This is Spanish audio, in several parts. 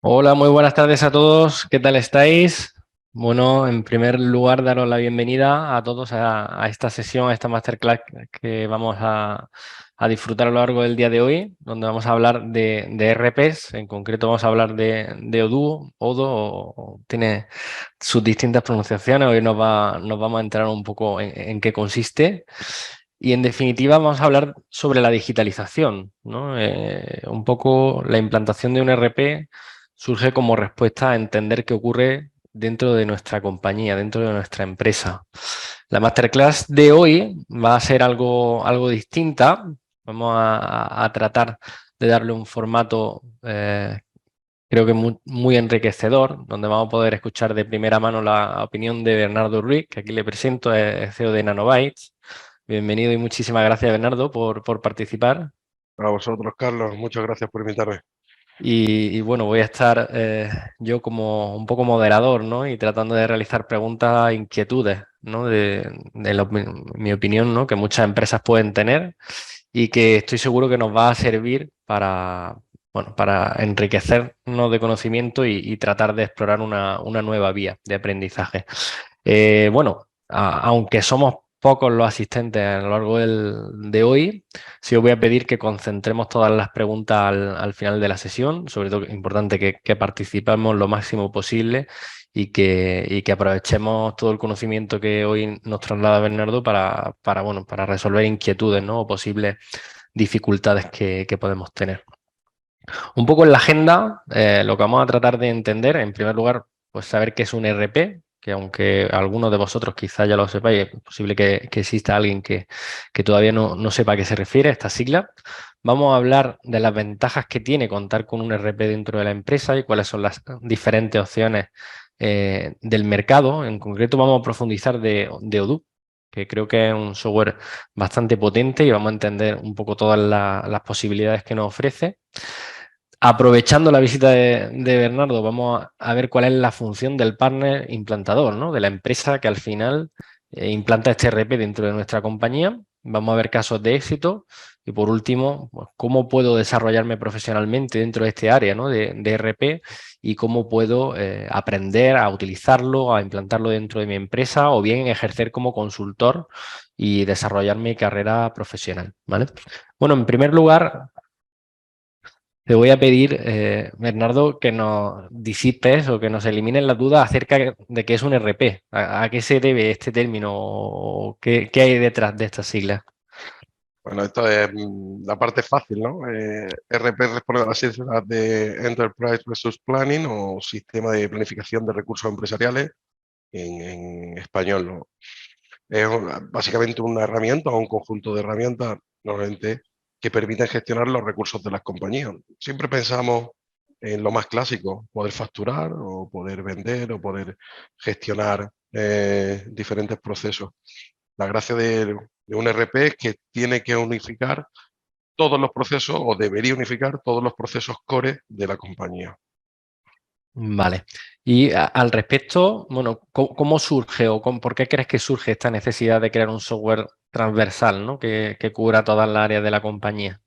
Hola, muy buenas tardes a todos. ¿Qué tal estáis? Bueno, en primer lugar, daros la bienvenida a todos a esta sesión, a esta masterclass que vamos a disfrutar a lo largo del día de hoy, donde vamos a hablar de RPs. En concreto, vamos a hablar de Odoo, tiene sus distintas pronunciaciones. Hoy nos vamos a enterar un poco en qué consiste. Y en definitiva vamos a hablar sobre la digitalización, ¿no? Un poco la implantación de un RP surge como respuesta a entender qué ocurre dentro de nuestra compañía, dentro de nuestra empresa. La masterclass de hoy va a ser algo distinta. Vamos a tratar de darle un formato creo que muy enriquecedor, donde vamos a poder escuchar de primera mano la opinión de Bernardo Ruiz, que aquí le presento, es CEO de Nanobytes. Bienvenido y muchísimas gracias, Bernardo, por participar. A vosotros, Carlos, muchas gracias por invitarme. Y bueno, voy a estar yo como un poco moderador, ¿no? Y tratando de realizar preguntas e inquietudes, ¿no? Mi opinión, ¿no? Que muchas empresas pueden tener y que estoy seguro que nos va a servir para, bueno, para enriquecernos de conocimiento y tratar de explorar una nueva vía de aprendizaje. Bueno, aunque somos pocos los asistentes a lo largo de hoy, sí os voy a pedir que concentremos todas las preguntas al final de la sesión. Sobre todo es importante que participemos lo máximo posible y que aprovechemos todo el conocimiento que hoy nos traslada Bernardo bueno, para resolver inquietudes, ¿no? O posibles dificultades que podemos tener. Un poco en la agenda, lo que vamos a tratar de entender, en primer lugar, pues saber qué es un RP, que aunque algunos de vosotros quizá ya lo sepáis, es posible que exista alguien que todavía no sepa a qué se refiere esta sigla. Vamos a hablar de las ventajas que tiene contar con un RP dentro de la empresa y cuáles son las diferentes opciones del mercado. En concreto, vamos a profundizar de Odoo, que creo que es un software bastante potente y vamos a entender un poco todas las posibilidades que nos ofrece. Aprovechando la visita de Bernardo, vamos a ver cuál es la función del partner implantador, ¿no? De la empresa que al final implanta este RP dentro de nuestra compañía. Vamos a ver casos de éxito y por último, pues, cómo puedo desarrollarme profesionalmente dentro de este área, ¿no? de RP y cómo puedo aprender a utilizarlo, a implantarlo dentro de mi empresa o bien ejercer como consultor y desarrollar mi carrera profesional, ¿vale? Bueno, en primer lugar, te voy a pedir, Bernardo, que nos disipes o que nos elimines las dudas acerca de qué es un RP. ¿A qué se debe este término o qué hay detrás de estas siglas? Bueno, esto es la parte fácil, ¿no? RP responde a las siglas de Enterprise Resource Planning o Sistema de Planificación de Recursos Empresariales en español, ¿no? Es básicamente una herramienta o un conjunto de herramientas, normalmente, que permiten gestionar los recursos de las compañías. Siempre pensamos en lo más clásico, poder facturar o poder vender o poder gestionar diferentes procesos. La gracia de un RP es que tiene que unificar todos los procesos o debería unificar todos los procesos core de la compañía. Vale. Y al respecto, bueno, ¿cómo surge o por qué crees que surge esta necesidad de crear un software transversal, ¿no? que cubra todas las áreas de la compañía?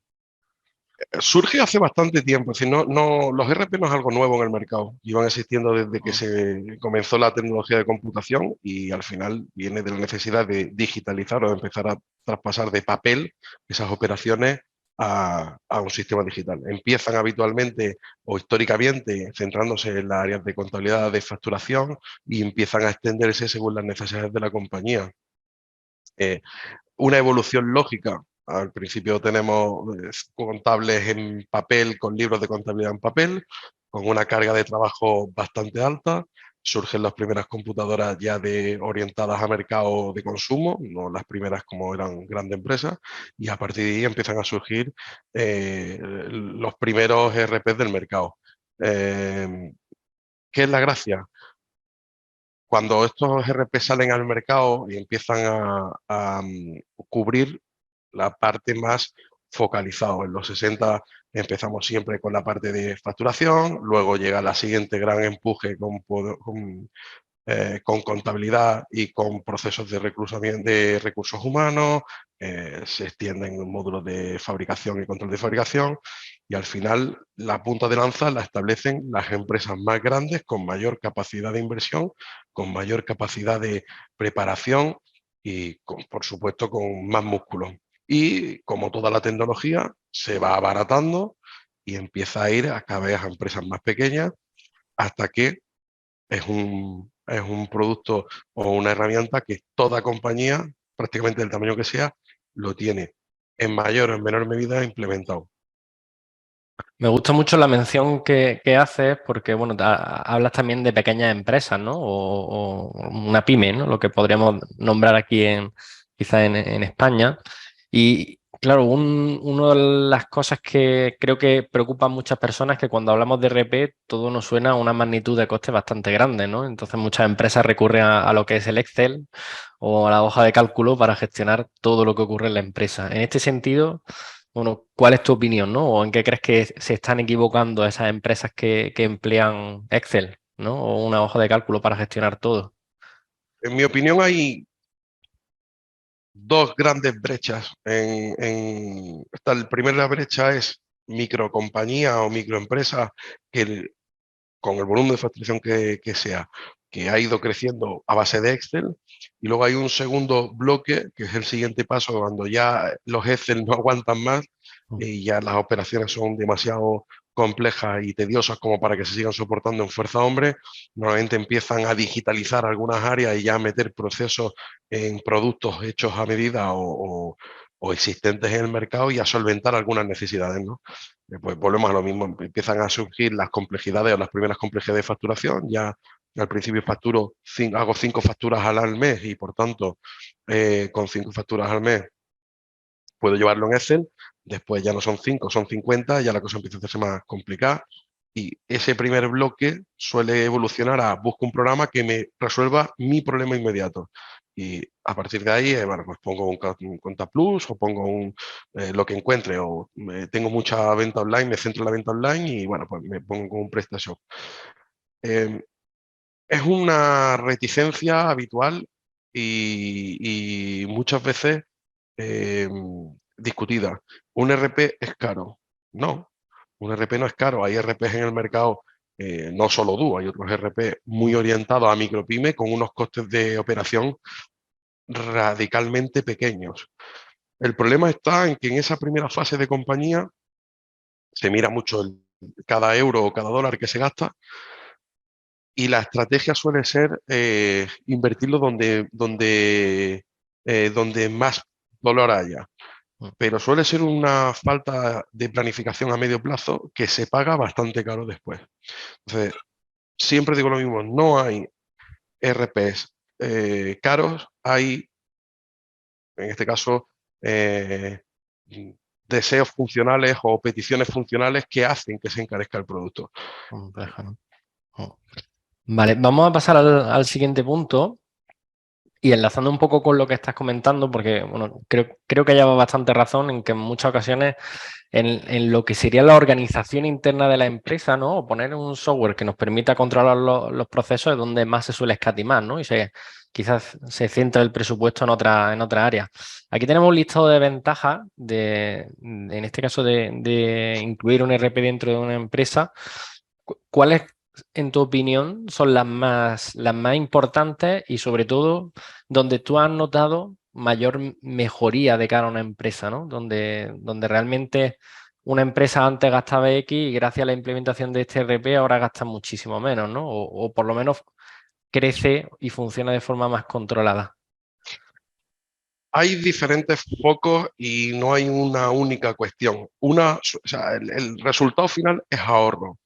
Surge hace bastante tiempo, es decir, los RP no es algo nuevo en el mercado, llevan existiendo desde que se comenzó la tecnología de computación y al final viene de la necesidad de digitalizar o de empezar a traspasar de papel esas operaciones a un sistema digital. Empiezan habitualmente o históricamente centrándose en las áreas de contabilidad, de facturación y empiezan a extenderse según las necesidades de la compañía. Una evolución lógica. Al principio tenemos contables en papel, con libros de contabilidad en papel, con una carga de trabajo bastante alta. Surgen las primeras computadoras ya orientadas a mercado de consumo, no las primeras como eran grandes empresas, y a partir de ahí empiezan a surgir los primeros ERPs del mercado. Eh, ¿Qué es la gracia? Cuando estos ERP salen al mercado y empiezan a cubrir la parte más focalizada. En los 60 empezamos siempre con la parte de facturación, luego llega la siguiente gran empuje con contabilidad y con procesos de recursos humanos, se extienden módulos de fabricación y control de fabricación, y al final la punta de lanza la establecen las empresas más grandes con mayor capacidad de inversión, con mayor capacidad de preparación y, por supuesto, con más músculo. Y como toda la tecnología, se va abaratando y empieza a ir a cada vez a empresas más pequeñas hasta que es un producto o una herramienta que toda compañía, prácticamente del tamaño que sea, lo tiene en mayor o en menor medida implementado. Me gusta mucho la mención que haces porque, bueno, hablas también de pequeñas empresas, ¿no? O una pyme, ¿no? Lo que podríamos nombrar aquí quizá en España. Y claro, una de las cosas que creo que preocupa a muchas personas es que cuando hablamos de RP todo nos suena a una magnitud de coste bastante grande, ¿no? Entonces muchas empresas recurren a lo que es el Excel o a la hoja de cálculo para gestionar todo lo que ocurre en la empresa. En este sentido, bueno, ¿cuál es tu opinión, no? ¿O en qué crees que se están equivocando esas empresas que emplean Excel, ¿no? O una hoja de cálculo para gestionar todo. En mi opinión, hay dos grandes brechas. La primera brecha es microcompañía o microempresa que con el volumen de facturación que sea, que ha ido creciendo a base de Excel. Y luego hay un segundo bloque, que es el siguiente paso, cuando ya los Excel no aguantan más y ya las operaciones son demasiado complejas y tediosas como para que se sigan soportando en fuerza hombre. Normalmente empiezan a digitalizar algunas áreas y ya a meter procesos en productos hechos a medida o existentes en el mercado y a solventar algunas necesidades, ¿no? Pues volvemos a lo mismo, empiezan a surgir las complejidades o las primeras complejidades de facturación. Ya al principio hago 5 facturas al mes y por tanto con 5 facturas al mes puedo llevarlo en Excel. Después ya no son 5, son 50, ya la cosa empieza a hacerse más complicada. Y ese primer bloque suele evolucionar a busco un programa que me resuelva mi problema inmediato. Y a partir de ahí, bueno, pues pongo un Contaplus o pongo lo que encuentre. O tengo mucha venta online, me centro en la venta online y bueno, pues me pongo con un PrestaShop. Eh, es una reticencia habitual y muchas veces eh, discutida. ¿Un RP es caro? No, un RP no es caro. Hay RPs en el mercado, no solo Du, hay otros RP muy orientados a micropyme con unos costes de operación radicalmente pequeños. El problema está en que en esa primera fase de compañía se mira mucho cada euro o cada dólar que se gasta y la estrategia suele ser invertirlo donde más dolor haya, pero suele ser una falta de planificación a medio plazo que se paga bastante caro después. Entonces, siempre digo lo mismo, no hay RPs caros, hay, en este caso, eh, deseos funcionales o peticiones funcionales que hacen que se encarezca el producto. Complejo, ¿no? Vale, vamos a pasar al siguiente punto. Y enlazando un poco con lo que estás comentando, porque bueno, creo que lleva bastante razón en que en muchas ocasiones en lo que sería la organización interna de la empresa, ¿no? O poner un software que nos permita controlar los procesos es donde más se suele escatimar, ¿no? Y quizás se centra el presupuesto en otra área. Aquí tenemos un listado de ventajas en este caso, de incluir un RP dentro de una empresa. ¿Cuáles, en tu opinión, son las más importantes y sobre todo donde tú has notado mayor mejoría de cara a una empresa, ¿no? Donde realmente una empresa antes gastaba X y gracias a la implementación de este RP ahora gasta muchísimo menos, ¿no? O por lo menos crece y funciona de forma más controlada. Hay diferentes focos y no hay una única cuestión. O sea, el resultado final es ahorro,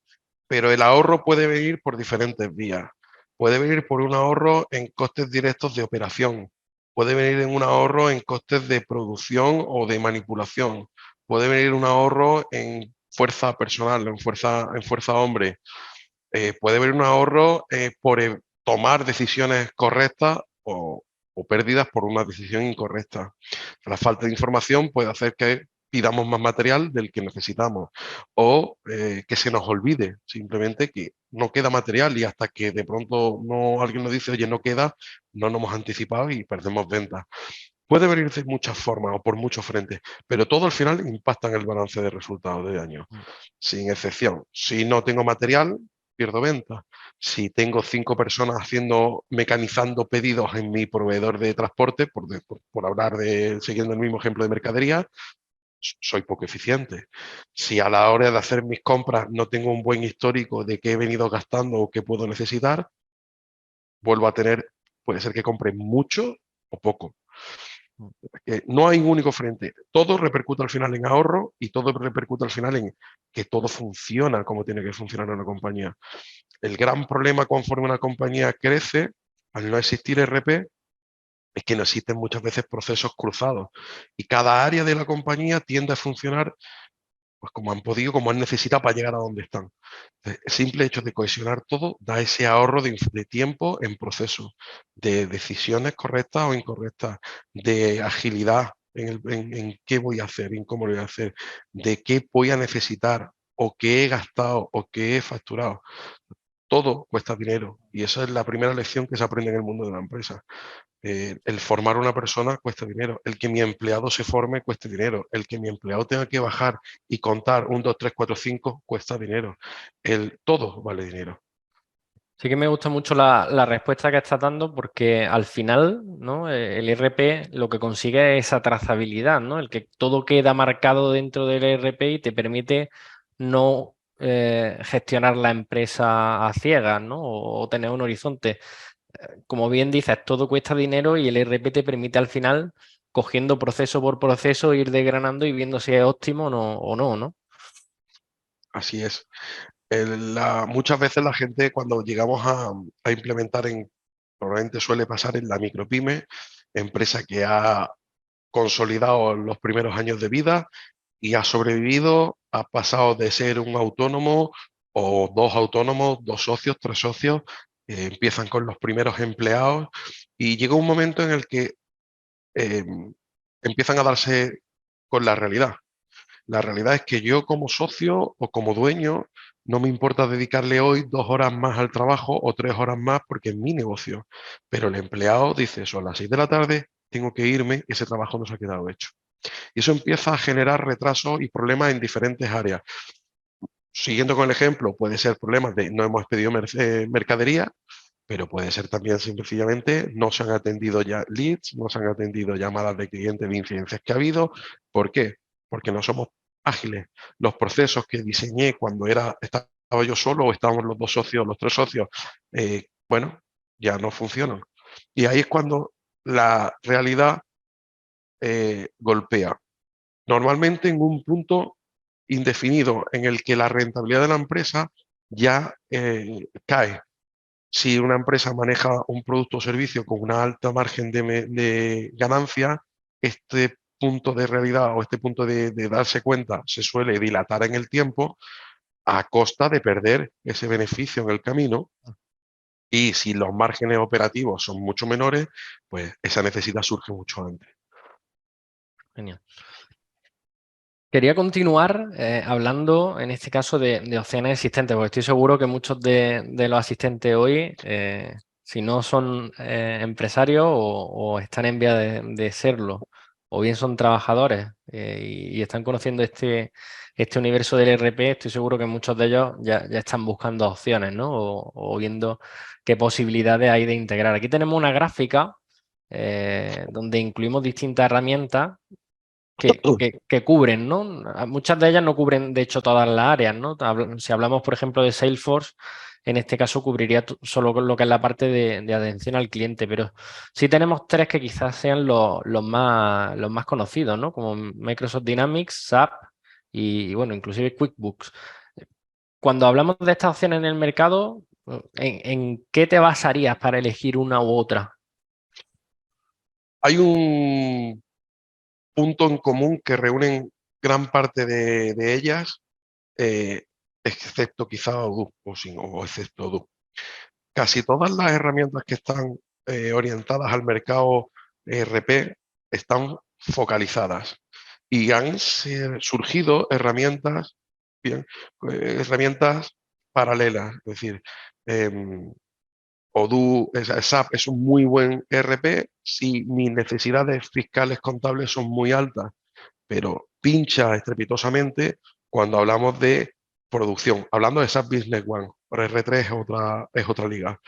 pero el ahorro puede venir por diferentes vías. Puede venir por un ahorro en costes directos de operación, puede venir en un ahorro en costes de producción o de manipulación, puede venir un ahorro en fuerza personal, en fuerza hombre, puede haber un ahorro por tomar decisiones correctas o pérdidas por una decisión incorrecta. La falta de información puede hacer que pidamos más material del que necesitamos o que se nos olvide simplemente que no queda material y hasta que de pronto no alguien nos dice, oye, no queda, no nos hemos anticipado y perdemos ventas. Puede venir de muchas formas o por muchos frentes, pero todo al final impacta en el balance de resultados de año, sin excepción. Si no tengo material, pierdo venta. Si tengo 5 personas mecanizando pedidos en mi proveedor de transporte, por hablar siguiendo el mismo ejemplo de mercadería, soy poco eficiente. Si a la hora de hacer mis compras no tengo un buen histórico de qué he venido gastando o qué puedo necesitar, vuelvo a puede ser que compre mucho o poco. No hay un único frente. Todo repercute al final en ahorro y todo repercute al final en que todo funciona como tiene que funcionar una compañía. El gran problema conforme una compañía crece, al no existir RP, es que no existen muchas veces procesos cruzados y cada área de la compañía tiende a funcionar pues como han podido, como han necesitado para llegar a donde están. El simple hecho de cohesionar todo da ese ahorro de tiempo en proceso, de decisiones correctas o incorrectas, de agilidad en qué voy a hacer, en cómo lo voy a hacer, de qué voy a necesitar o qué he gastado o qué he facturado. Todo cuesta dinero y esa es la primera lección que se aprende en el mundo de la empresa. El formar una persona cuesta dinero, el que mi empleado se forme cuesta dinero, el que mi empleado tenga que bajar y contar 1, 2, 3, 4, 5 cuesta dinero, todo vale dinero. Sí que me gusta mucho la respuesta que estás dando porque al final, ¿no? El ERP lo que consigue es esa trazabilidad, ¿no? El que todo queda marcado dentro del ERP y te permite no gestionar la empresa a ciegas, ¿no? O tener un horizonte. Como bien dices, todo cuesta dinero y el ERP te permite al final, cogiendo proceso por proceso, ir desgranando y viendo si es óptimo o no, ¿no? Así es. Muchas veces la gente cuando llegamos a implementar probablemente suele pasar en la micropyme, empresa que ha consolidado los primeros años de vida y ha sobrevivido, ha pasado de ser un autónomo o 2 autónomos, 2 socios, 3 socios, empiezan con los primeros empleados y llega un momento en el que eh, empiezan a darse con la realidad. La realidad es que yo como socio o como dueño no me importa dedicarle hoy 2 horas más al trabajo o 3 horas más porque es mi negocio, pero el empleado dice, son las 6 de la tarde, tengo que irme, ese trabajo no se ha quedado hecho. Y eso empieza a generar retrasos y problemas en diferentes áreas. Siguiendo con el ejemplo, puede ser problemas de no hemos pedido mercadería, pero puede ser también sencillamente no se han atendido ya leads, no se han atendido llamadas de clientes de incidencias que ha habido. ¿Por qué? Porque no somos ágiles. Los procesos que diseñé cuando estaba yo solo o estábamos los 2 socios, los 3 socios, bueno, ya no funcionan. Y ahí es cuando la realidad golpea. Normalmente en un punto indefinido en el que la rentabilidad de la empresa ya cae. Si una empresa maneja un producto o servicio con una alta margen de ganancia, este punto de realidad o este punto de darse cuenta se suele dilatar en el tiempo a costa de perder ese beneficio en el camino. Y si los márgenes operativos son mucho menores, pues esa necesidad surge mucho antes. Genial. Quería continuar hablando, en este caso, de opciones existentes, porque estoy seguro que muchos de los asistentes hoy, si no son empresarios o están en vía de serlo, o bien son trabajadores y están conociendo este universo del ERP, estoy seguro que muchos de ellos ya están buscando opciones, ¿no? O viendo qué posibilidades hay de integrar. Aquí tenemos una gráfica donde incluimos distintas herramientas que cubren, ¿no? Muchas de ellas no cubren, de hecho, todas las áreas, ¿no? Si hablamos, por ejemplo, de Salesforce, en este caso cubriría solo con lo que es la parte de atención al cliente, pero sí tenemos 3 que quizás sean los más conocidos, ¿no? Como Microsoft Dynamics, SAP y bueno, inclusive QuickBooks. Cuando hablamos de estas opciones en el mercado, ¿en qué te basarías para elegir una u otra? Hay un punto en común que reúnen gran parte de ellas, eh, excepto quizá Odoo o excepto Odoo. Casi todas las herramientas que están orientadas al mercado ERP están focalizadas y han surgido herramientas, bien, herramientas paralelas, es decir, em, Odoo, SAP es un muy buen ERP si mis necesidades fiscales contables son muy altas, pero pincha estrepitosamente cuando hablamos de producción. Hablando de SAP Business One, por R3 es otra liga.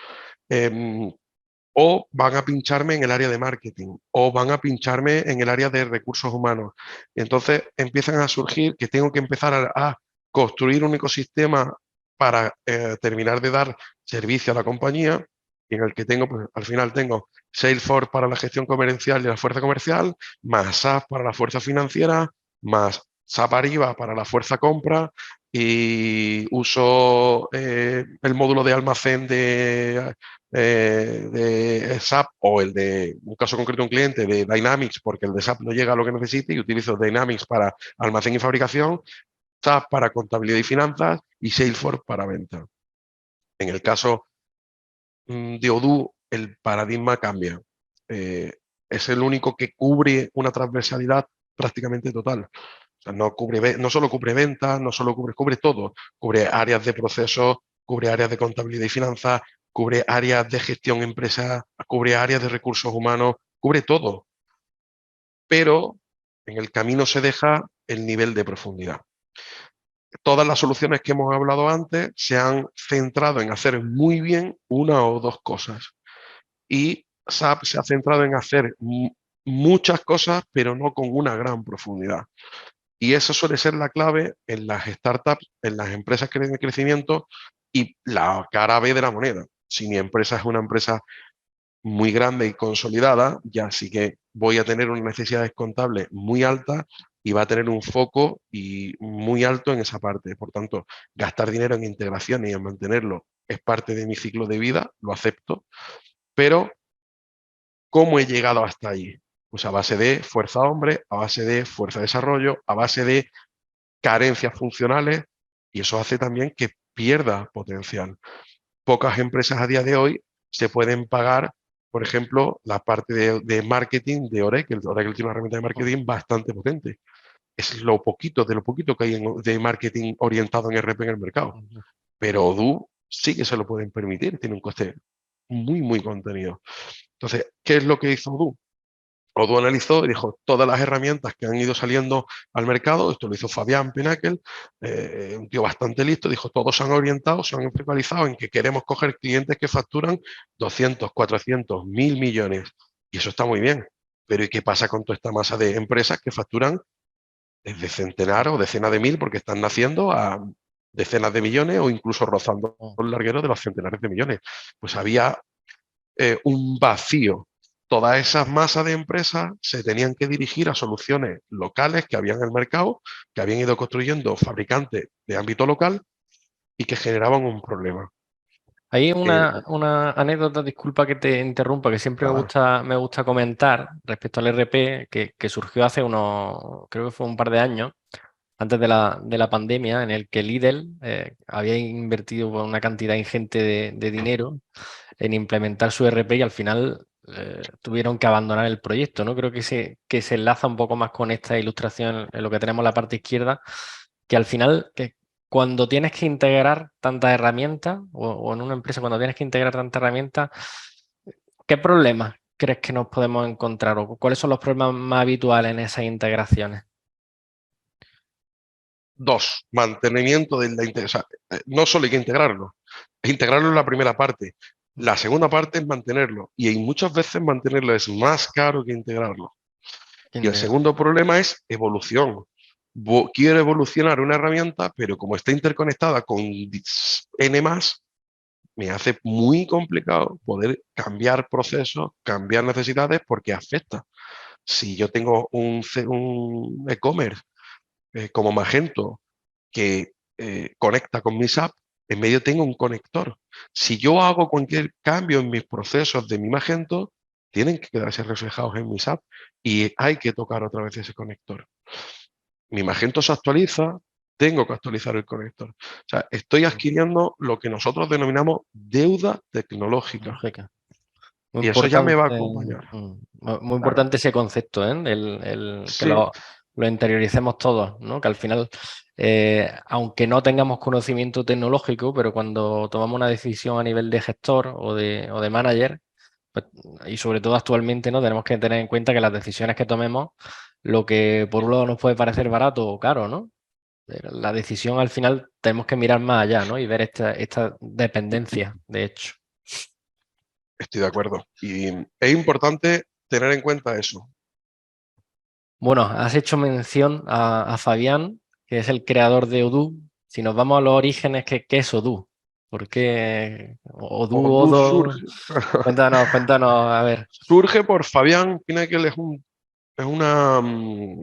O van a pincharme en el área de marketing, o van a pincharme en el área de recursos humanos. Y entonces empiezan a surgir que tengo que empezar a construir un ecosistema para terminar de dar servicio a la compañía, en el que tengo, pues, al final tengo Salesforce para la gestión comercial y la fuerza comercial, más SAP para la fuerza financiera, más SAP Ariba para la fuerza compra, y uso el módulo de almacén de SAP o el de, un caso concreto, un cliente de Dynamics, porque el de SAP no llega a lo que necesite, y utilizo Dynamics para almacén y fabricación, SAP para contabilidad y finanzas y Salesforce para venta. En el caso de Odoo, el paradigma cambia. Es el único que cubre una transversalidad prácticamente total. O sea, no solo cubre ventas, no solo cubre todo. Cubre áreas de procesos, cubre áreas de contabilidad y finanzas, cubre áreas de gestión empresa, cubre áreas de recursos humanos, cubre todo. Pero en el camino se deja el nivel de profundidad. Todas las soluciones que hemos hablado antes se han centrado en hacer muy bien una o dos cosas. Y SAP se ha centrado en hacer muchas cosas, pero no con una gran profundidad. Y eso suele ser la clave en las startups, en las empresas que tienen crecimiento, y la cara B de la moneda. Si mi empresa es una empresa muy grande y consolidada, ya sí que voy a tener unas necesidades contables muy altas y va a tener un foco y muy alto en esa parte. Por tanto, gastar dinero en integración y en mantenerlo es parte de mi ciclo de vida, lo acepto, pero ¿cómo he llegado hasta allí? Pues a base de fuerza hombre, a base de fuerza de desarrollo, a base de carencias funcionales, y eso hace también que pierda potencial. Pocas empresas a día de hoy se pueden pagar, por ejemplo, la parte de marketing de Oracle. Oracle tiene una herramienta de marketing bastante potente. Es de lo poquito que hay de marketing orientado en RP en el mercado. Pero Odoo sí que se lo pueden permitir, tiene un coste muy contenido. Entonces, ¿qué es lo que hizo Odoo? Odoo analizó y dijo todas las herramientas que han ido saliendo al mercado. Esto lo hizo Fabián Pinakel, un tío bastante listo. Dijo, todos se han orientado, se han focalizado en que queremos coger clientes que facturan 200, 400, 1.000 millones. Y eso está muy bien. Pero ¿y qué pasa con toda esta masa de empresas que facturan desde centenar o decenas de mil, porque están naciendo a decenas de millones o incluso rozando el larguero de los centenares de millones? Pues había un vacío. Todas esas masas de empresas se tenían que dirigir a soluciones locales que habían en el mercado, que habían ido construyendo fabricantes de ámbito local y que generaban un problema. Hay Eh, una anécdota, disculpa que te interrumpa, que siempre nada, me gusta comentar respecto al RP, que surgió hace unos, creo que fue un par de años, antes de la pandemia, en el que Lidl había invertido una cantidad ingente de dinero en implementar su RP y al final tuvieron que abandonar el proyecto, ¿no? Creo que se enlaza un poco más con esta ilustración en lo que tenemos en la parte izquierda, que al final, que cuando tienes que integrar tantas herramientas, o en una empresa cuando tienes que integrar tantas herramientas, ¿qué problemas crees que nos podemos encontrar o cuáles son los problemas más habituales en esas integraciones? dos, mantenimiento de la integración. No solo hay que integrarlo, es integrarlo en la primera parte. La segunda parte es mantenerlo, y muchas veces mantenerlo es más caro que integrarlo. Y el segundo problema es evolución. Quiero evolucionar una herramienta, pero como está interconectada con N más, me hace muy complicado poder cambiar procesos, cambiar necesidades, porque afecta. Si yo tengo un e-commerce como Magento que conecta con mi SAP, en medio tengo un conector. Si yo hago cualquier cambio en mis procesos de mi Magento, tienen que quedarse reflejados en mi SAP y hay que tocar otra vez ese conector. Mi Magento se actualiza, tengo que actualizar el conector. O sea, estoy adquiriendo lo que nosotros denominamos deuda tecnológica, Lógica. Muy y eso ya me importante, va a acompañar. muy Claro. importante ese concepto, ¿eh? Sí, lo interioricemos todos, ¿no? Que al final, aunque no tengamos conocimiento tecnológico, pero cuando tomamos una decisión a nivel de gestor o de manager, pues, y sobre todo actualmente, ¿no? Tenemos que tener en cuenta que las decisiones que tomemos, lo que por un lado nos puede parecer barato o caro, ¿no? Pero la decisión al final tenemos que mirar más allá, ¿no? Y ver esta dependencia, de hecho. Estoy de acuerdo. Y es importante tener en cuenta eso. Bueno, has hecho mención a Fabián, que es el creador de Odoo. Si nos vamos a los orígenes, ¿qué es Odoo? ¿Por qué Odoo, Odoo Odo? Cuéntanos, a ver. surge por Fabián Pineckel, es un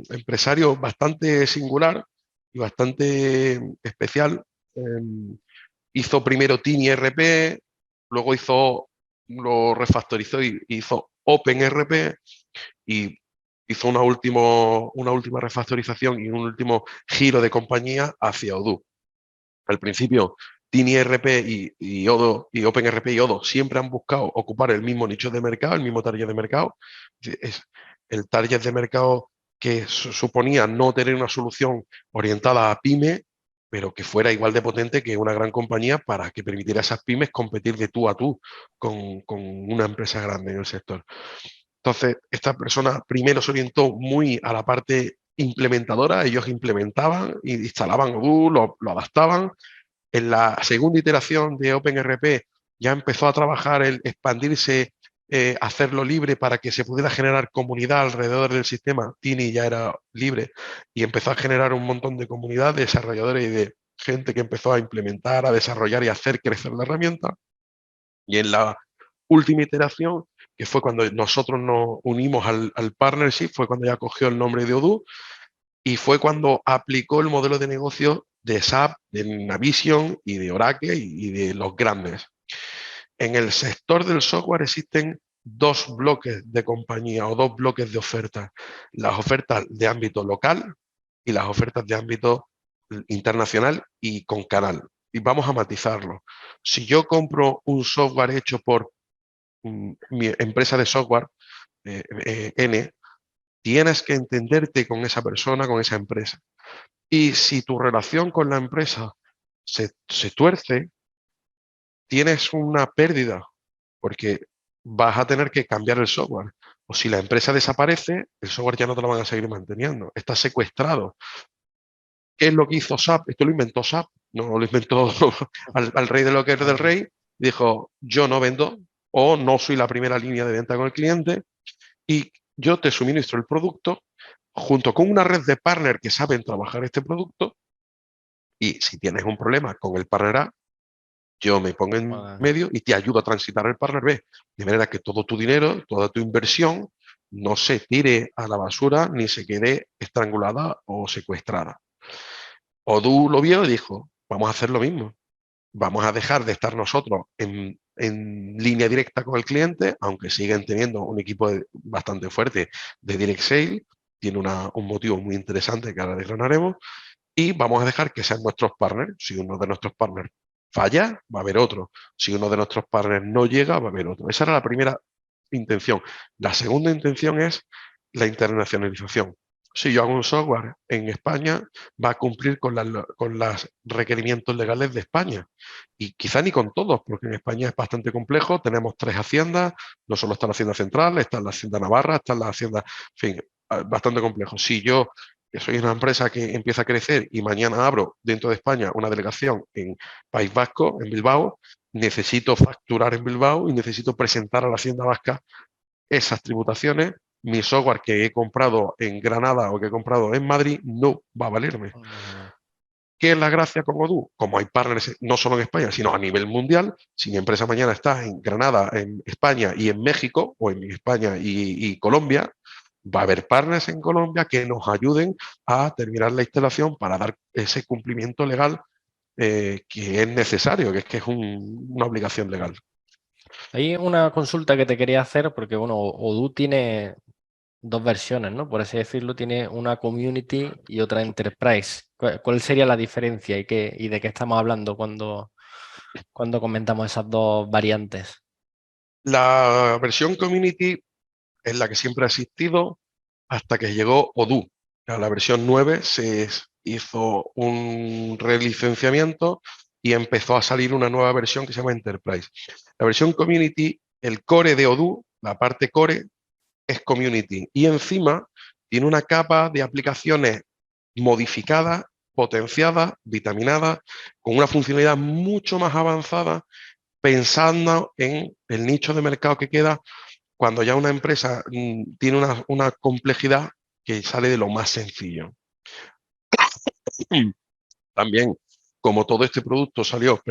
empresario bastante singular y bastante especial. Hizo primero Tiny RP, luego lo refactorizó y hizo OpenRP y hizo una última refactorización y un último giro de compañía hacia Odoo. Al principio, TinyRP y Odo y OpenRP y Odo siempre han buscado ocupar el mismo nicho de mercado, el mismo target de mercado. Es el target de mercado que suponía no tener una solución orientada a pyme, pero que fuera igual de potente que una gran compañía para que permitiera a esas pymes competir de tú a tú con una empresa grande en el sector. Entonces, esta persona primero se orientó muy a la parte implementadora, ellos implementaban, instalaban Odoo, lo adaptaban. En la segunda iteración de OpenRP ya empezó a trabajar el expandirse, hacerlo libre para que se pudiera generar comunidad alrededor del sistema. Tiny ya era libre y empezó a generar un montón de comunidad de desarrolladores y de gente que empezó a implementar, a desarrollar y a hacer crecer la herramienta. Y en la última iteración, que fue cuando nosotros nos unimos al partnership, fue cuando ya cogió el nombre de Odoo y fue cuando aplicó el modelo de negocio de SAP, de Navision y de Oracle y de los grandes. En el sector del software existen dos bloques de compañía o dos bloques de ofertas. Las ofertas de ámbito local y las ofertas de ámbito internacional y con canal. Y vamos a matizarlo. Si yo compro un software hecho por mi empresa de software, N, tienes que entenderte con esa persona, con esa empresa. Y si tu relación con la empresa se tuerce, tienes una pérdida, porque vas a tener que cambiar el software. O si la empresa desaparece, el software ya no te lo van a seguir manteniendo. Está secuestrado. ¿Qué es lo que hizo SAP? Esto lo inventó SAP, no lo inventó al rey de lo que es del rey. Dijo, yo no vendo o no soy la primera línea de venta con el cliente y yo te suministro el producto junto con una red de partners que saben trabajar este producto y si tienes un problema con el partner A, yo me pongo en Bueno, medio y te ayudo a transitar el partner B, de manera que todo tu dinero, toda tu inversión no se tire a la basura ni se quede estrangulada o secuestrada. Odoo lo vio y dijo, vamos a hacer lo mismo. Vamos a dejar de estar nosotros en línea directa con el cliente, aunque siguen teniendo un equipo bastante fuerte de direct sale, tiene un motivo muy interesante que ahora desgranaremos, y vamos a dejar que sean nuestros partners. Si uno de nuestros partners falla, va a haber otro. Si uno de nuestros partners no llega, va a haber otro. Esa era la primera intención. La segunda intención es la internacionalización. Si yo hago un software en España, va a cumplir con los requerimientos legales de España. Y quizá ni con todos, porque en España es bastante complejo. Tenemos tres haciendas, no solo está la Hacienda Central, está la Hacienda Navarra, está la Hacienda, en fin, bastante complejo. Si yo que soy una empresa que empieza a crecer y mañana abro dentro de España una delegación en País Vasco, en Bilbao, necesito facturar en Bilbao y necesito presentar a la Hacienda Vasca esas tributaciones. Mi software que he comprado en Granada o que he comprado en Madrid no va a valerme. ¿Qué es la gracia con Odoo? Como hay partners no solo en España, sino a nivel mundial, si mi empresa mañana está en Granada, en España y en México, o en España y Colombia, va a haber partners en Colombia que nos ayuden a terminar la instalación para dar ese cumplimiento legal que es necesario, que es una obligación legal. hay una consulta que te quería hacer porque, bueno, Odoo tiene dos versiones, ¿no? Por así decirlo, tiene una community y otra enterprise. ¿Cuál sería la diferencia y de qué estamos hablando cuando comentamos esas dos variantes? La versión community es la que siempre ha existido hasta que llegó Odoo. A la versión 9 se hizo un relicenciamiento y empezó a salir una nueva versión que se llama Enterprise. La versión Community, el core de Odoo, la parte core, es Community y encima tiene una capa de aplicaciones modificadas, potenciadas, vitaminadas, con una funcionalidad mucho más avanzada, pensando en el nicho de mercado que queda cuando ya una empresa tiene una complejidad que sale de lo más sencillo. También, como todo este producto salió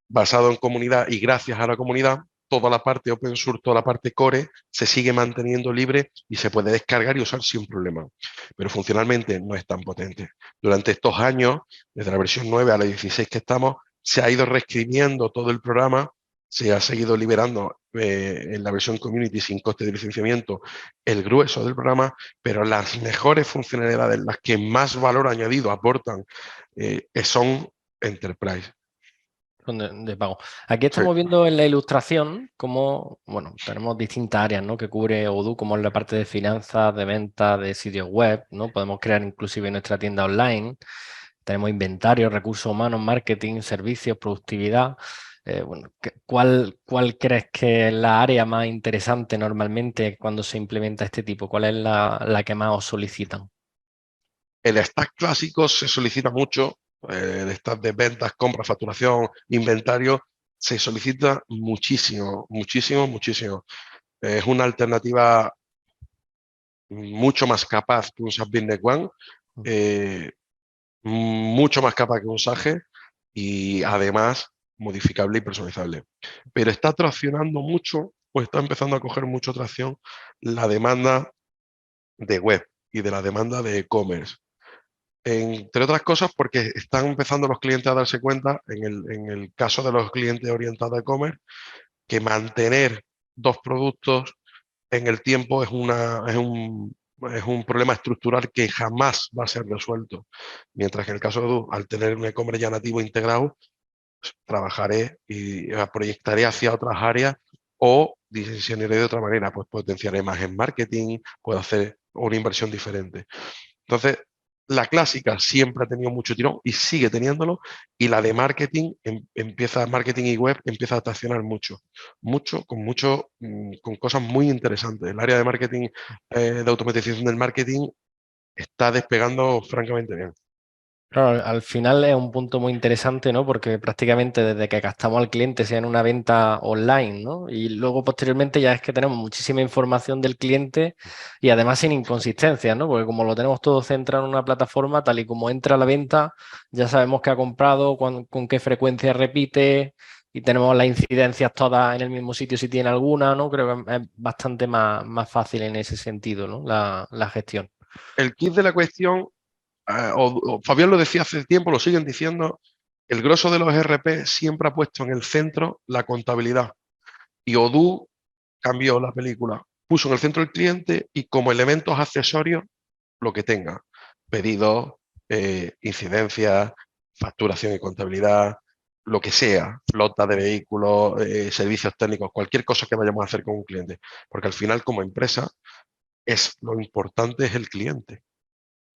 basado en comunidad y gracias a la comunidad, toda la parte open source, toda la parte core se sigue manteniendo libre y se puede descargar y usar sin problema. Pero funcionalmente no es tan potente. Durante estos años, desde la versión 9 a la 16 que estamos, se ha ido reescribiendo todo el programa, se ha seguido liberando en la versión community sin coste de licenciamiento el grueso del programa, pero las mejores funcionalidades, las que más valor añadido aportan, son Enterprise. De pago. Aquí Sí. estamos viendo en la ilustración cómo, bueno, tenemos distintas áreas, ¿no? Que cubre Odoo, como es la parte de finanzas, de ventas, de sitios web, ¿no? Podemos crear inclusive nuestra tienda online. Tenemos inventario, recursos humanos, marketing, servicios, productividad. Bueno, ¿cuál crees que es la área más interesante normalmente cuando se implementa este tipo? ¿Cuál es la que más os solicitan? El stack clásico se solicita mucho, el stack de ventas, compra, facturación, inventario, se solicita muchísimo, muchísimo, muchísimo. Es una alternativa mucho más capaz que un SAP Business One, eh, mucho más capaz que un SAGE y además modificable y personalizable. Pero está traccionando mucho o está empezando a coger mucha tracción la demanda de web y de la demanda de e-commerce. Entre otras cosas porque están empezando los clientes a darse cuenta, en el caso de los clientes orientados a e-commerce, que mantener dos productos en el tiempo es un problema estructural que jamás va a ser resuelto. Mientras que en el caso de Odoo, al tener un e-commerce ya nativo integrado, pues, trabajaré y proyectaré hacia otras áreas o diseñaré de otra manera, pues potenciaré más en marketing, puedo hacer una inversión diferente. Entonces, la clásica siempre ha tenido mucho tirón y sigue teniéndolo, y la de marketing, marketing y web empieza a traccionar con cosas muy interesantes. El área de marketing, de automatización del marketing, está despegando francamente bien. Claro, al final es un punto muy interesante, ¿no? Porque prácticamente desde que gastamos al cliente sea en una venta online, ¿no? Y luego posteriormente ya es que tenemos muchísima información del cliente y además sin inconsistencias, ¿no? Porque como lo tenemos todo centrado en una plataforma, tal y como entra a la venta, ya sabemos qué ha comprado, con qué frecuencia repite y tenemos las incidencias todas en el mismo sitio si tiene alguna, ¿no? Creo que es bastante más fácil en ese sentido, ¿no? La gestión. El kit de la cuestión, Fabián lo decía hace tiempo, lo siguen diciendo, el grosso de los ERP siempre ha puesto en el centro la contabilidad. Y Odoo cambió la película, puso en el centro el cliente y como elementos accesorios lo que tenga, pedidos, incidencias, facturación y contabilidad, lo que sea, flota de vehículos, servicios técnicos, cualquier cosa que vayamos a hacer con un cliente. Porque al final, como empresa, lo importante es el cliente.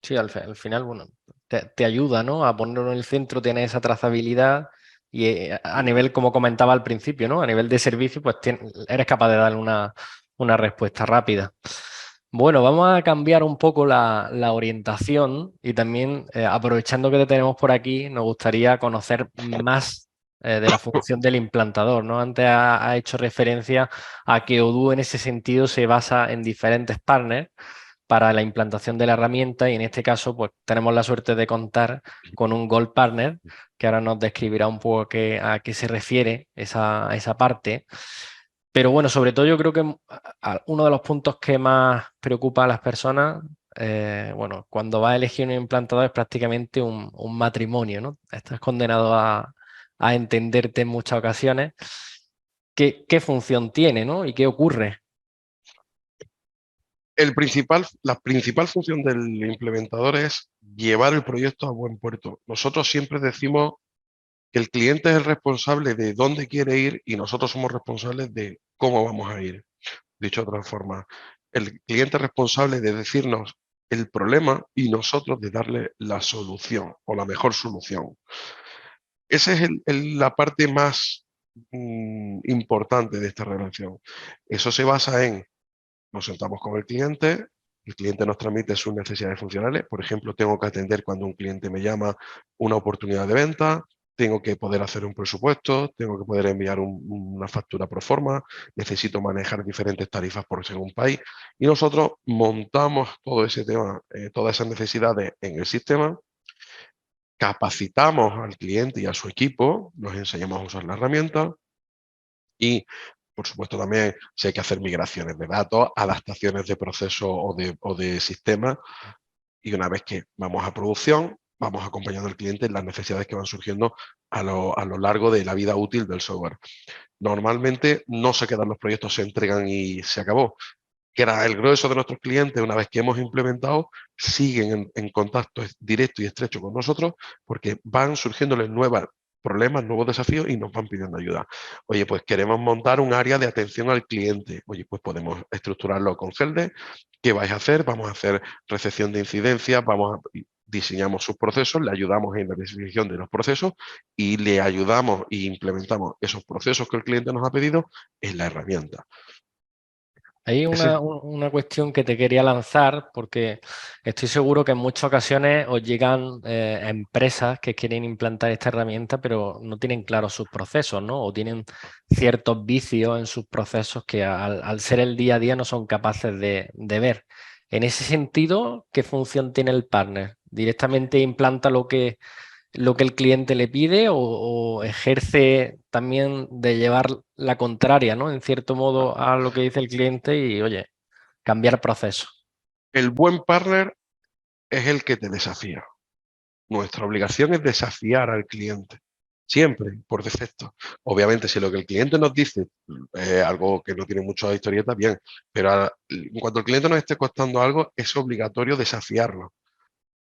Sí, al final, bueno, te ayuda, ¿no? A ponerlo en el centro, tener esa trazabilidad y a nivel, como comentaba al principio, ¿no? A nivel de servicio, pues eres capaz de darle una respuesta rápida. Bueno, vamos a cambiar un poco la orientación y también, aprovechando que te tenemos por aquí, nos gustaría conocer más de la función del implantador, ¿no? Antes ha hecho referencia a que Odoo en ese sentido se basa en diferentes partners para la implantación de la herramienta y en este caso pues tenemos la suerte de contar con un Gold Partner que ahora nos describirá un poco a qué se refiere esa parte. Pero bueno, sobre todo yo creo que uno de los puntos que más preocupa a las personas, bueno, cuando va a elegir un implantador es prácticamente un matrimonio, ¿no? Estás condenado a entenderte en muchas ocasiones. ¿Qué función tiene, ¿no? ¿Y qué ocurre? La principal función del implementador es llevar el proyecto a buen puerto. Nosotros siempre decimos que el cliente es el responsable de dónde quiere ir y nosotros somos responsables de cómo vamos a ir. Dicho de otra forma, el cliente es responsable de decirnos el problema y nosotros de darle la solución o la mejor solución. Esa es la parte más importante de esta relación. Eso se basa en, nos sentamos con el cliente nos transmite sus necesidades funcionales. Por ejemplo, tengo que atender cuando un cliente me llama una oportunidad de venta, tengo que poder hacer un presupuesto, tengo que poder enviar una factura pro forma, necesito manejar diferentes tarifas por según país. Y nosotros montamos todo ese tema, todas esas necesidades en el sistema, capacitamos al cliente y a su equipo, nos enseñamos a usar la herramienta y, por supuesto, también si hay que hacer migraciones de datos, adaptaciones de procesos o de sistemas, y una vez que vamos a producción, vamos acompañando al cliente en las necesidades que van surgiendo a lo largo de la vida útil del software. Normalmente no se quedan los proyectos, se entregan y se acabó. Que era el grueso de nuestros clientes, una vez que hemos implementado, siguen en contacto directo y estrecho con nosotros porque van surgiéndoles nuevos problemas, nuevos desafíos y nos van pidiendo ayuda. Oye, pues queremos montar un área de atención al cliente. Oye, pues podemos estructurarlo con Gelde. ¿Qué vais a hacer? Vamos a hacer recepción de incidencias, diseñamos sus procesos, le ayudamos en la definición de los procesos y le ayudamos e implementamos esos procesos que el cliente nos ha pedido en la herramienta. Hay Ese, una cuestión que te quería lanzar, porque estoy seguro que en muchas ocasiones os llegan empresas que quieren implantar esta herramienta, pero no tienen claros sus procesos, ¿no? O tienen ciertos vicios en sus procesos que al ser el día a día no son capaces de ver. En ese sentido, ¿qué función tiene el partner? ¿Directamente implanta lo que el cliente le pide o ejerce también de llevar la contraria, ¿no? En cierto modo a lo que dice el cliente y, oye, cambiar proceso? el buen partner es el que te desafía. Nuestra obligación es desafiar al cliente, siempre, por defecto. Obviamente, si lo que el cliente nos dice es algo que no tiene mucha historieta, bien, pero en cuanto el cliente nos esté costando algo, es obligatorio desafiarlo.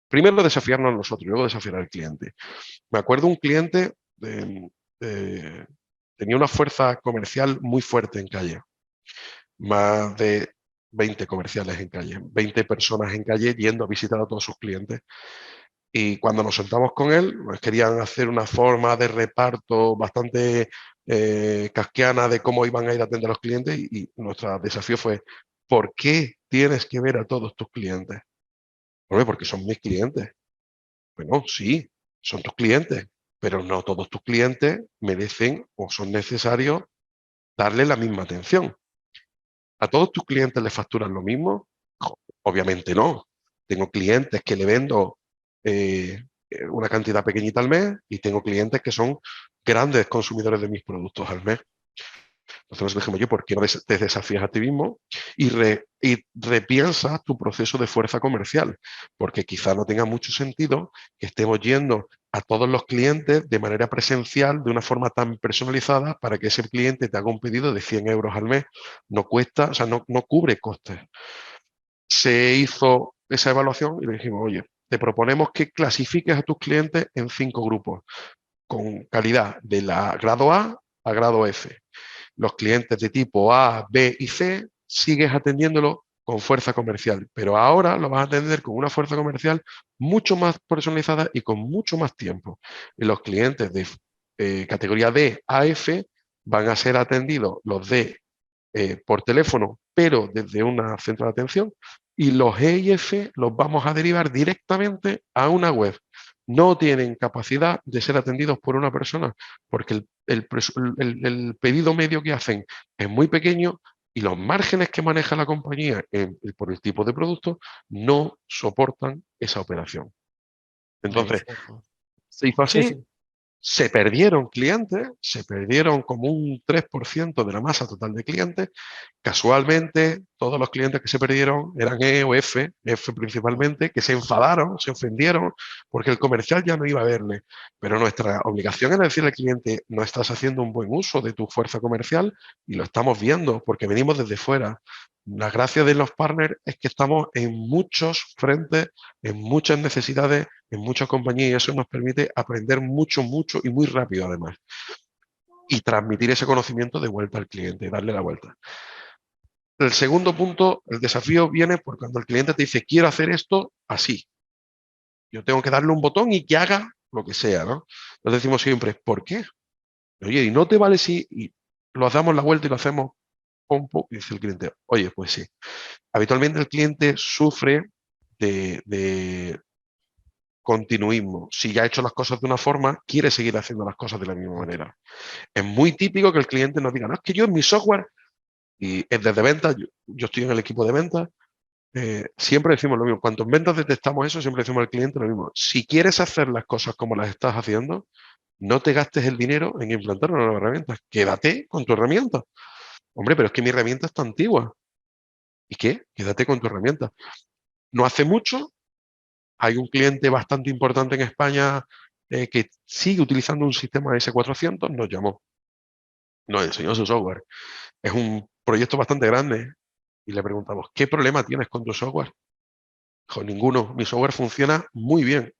Primero desafiarnos nosotros, luego desafiar al cliente. Me acuerdo un cliente tenía una fuerza comercial muy fuerte en calle, más de 20 comerciales en calle, 20 personas en calle yendo a visitar a todos sus clientes. Y cuando nos sentamos con él, pues querían hacer una forma de reparto bastante kafkiana de cómo iban a ir a atender a los clientes y nuestro desafío fue, ¿por qué tienes que ver a todos tus clientes? Hombre, porque son mis clientes. Bueno, sí, son tus clientes, pero no todos tus clientes merecen o son necesarios darle la misma atención. ¿A todos tus clientes les facturan lo mismo? Obviamente no. Tengo clientes que le vendo una cantidad pequeñita al mes y tengo clientes que son grandes consumidores de mis productos al mes. Entonces nos dijimos, oye, ¿por qué no te desafías a ti mismo y repiensas tu proceso de fuerza comercial? Porque quizá no tenga mucho sentido que estemos yendo a todos los clientes de manera presencial, de una forma tan personalizada, para que ese cliente te haga un pedido de 100 euros al mes. No cuesta, o sea, no cubre costes. Se hizo esa evaluación y le dijimos, oye, te proponemos que clasifiques a tus clientes en 5 grupos, con calidad de la grado A grado F. Los clientes de tipo A, B y C sigues atendiéndolo con fuerza comercial, pero ahora lo vas a atender con una fuerza comercial mucho más personalizada y con mucho más tiempo. Y los clientes de categoría D a F van a ser atendidos los D por teléfono, pero desde una centro de atención, y los E y F los vamos a derivar directamente a una web. No tienen capacidad de ser atendidos por una persona, porque el pedido medio que hacen es muy pequeño y los márgenes que maneja la compañía por el tipo de producto no soportan esa operación. Entonces, Buenísimo. se hizo Sí, así, sí. se perdieron clientes, se perdieron como un 3% de la masa total de clientes. Casualmente, todos los clientes que se perdieron eran E o F, F principalmente, que se enfadaron, se ofendieron, porque el comercial ya no iba a verle. Pero nuestra obligación era decirle al cliente, no estás haciendo un buen uso de tu fuerza comercial y lo estamos viendo porque venimos desde fuera. La gracia de los partners es que estamos en muchos frentes, en muchas necesidades, en muchas compañías y eso nos permite aprender mucho, mucho y muy rápido además. Y transmitir ese conocimiento de vuelta al cliente, darle la vuelta. El segundo punto, el desafío viene por cuando el cliente te dice, quiero hacer esto así. Yo tengo que darle un botón y que haga lo que sea, ¿no? Nos decimos siempre, ¿por qué? Oye, y no te vale si lo damos la vuelta y lo hacemos pum, pum, y dice el cliente, oye, pues sí. Habitualmente el cliente sufre de continuismo. Si ya ha hecho las cosas de una forma, quiere seguir haciendo las cosas de la misma manera. Es muy típico que el cliente nos diga, no, es que yo en mi software, y es desde ventas, yo estoy en el equipo de ventas, siempre decimos lo mismo. Cuando en ventas detectamos eso, siempre decimos al cliente lo mismo. Si quieres hacer las cosas como las estás haciendo, no te gastes el dinero en implantar una nueva herramienta. Quédate con tu herramienta. Hombre, pero es que mi herramienta está antigua. ¿Y qué? Quédate con tu herramienta. No hace mucho, hay un cliente bastante importante en España que sigue utilizando un sistema S400, nos llamó, nos enseñó su software. Es un proyecto bastante grande y le preguntamos, ¿qué problema tienes con tu software? Dijo, ninguno, mi software funciona muy bien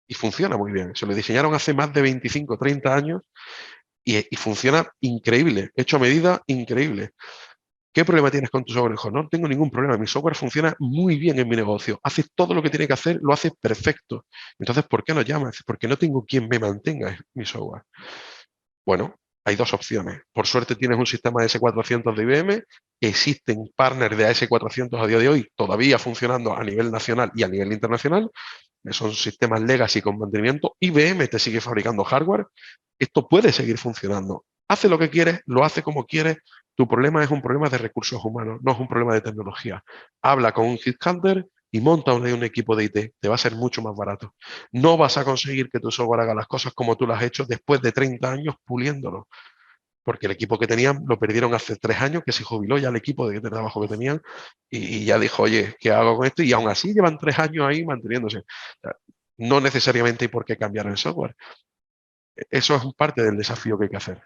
y funciona muy bien. Se lo diseñaron hace más de 25, 30 años y funciona increíble, hecho a medida, increíble. ¿Qué problema tienes con tu software? Dijo, no tengo ningún problema, mi software funciona muy bien en mi negocio, hace todo lo que tiene que hacer, lo hace perfecto. Entonces, ¿por qué no llamas? Porque no tengo quien me mantenga mi software. Bueno, hay dos opciones. Por suerte tienes un sistema de S400 de IBM, existen partners de AS400 a día de hoy todavía funcionando a nivel nacional y a nivel internacional, son sistemas legacy con mantenimiento. IBM te sigue fabricando hardware, esto puede seguir funcionando. Hace lo que quieres, lo hace como quieres. Tu problema es un problema de recursos humanos, no es un problema de tecnología. Habla con un headhunter y monta un equipo de IT. Te va a ser mucho más barato. No vas a conseguir que tu software haga las cosas como tú las has hecho después de 30 años puliéndolo. Porque el equipo que tenían lo perdieron hace 3 años, que se jubiló ya el equipo de trabajo que tenían y ya dijo, oye, ¿qué hago con esto? Y aún así llevan 3 años ahí manteniéndose. No necesariamente hay por qué cambiar el software. Eso es parte del desafío que hay que hacer.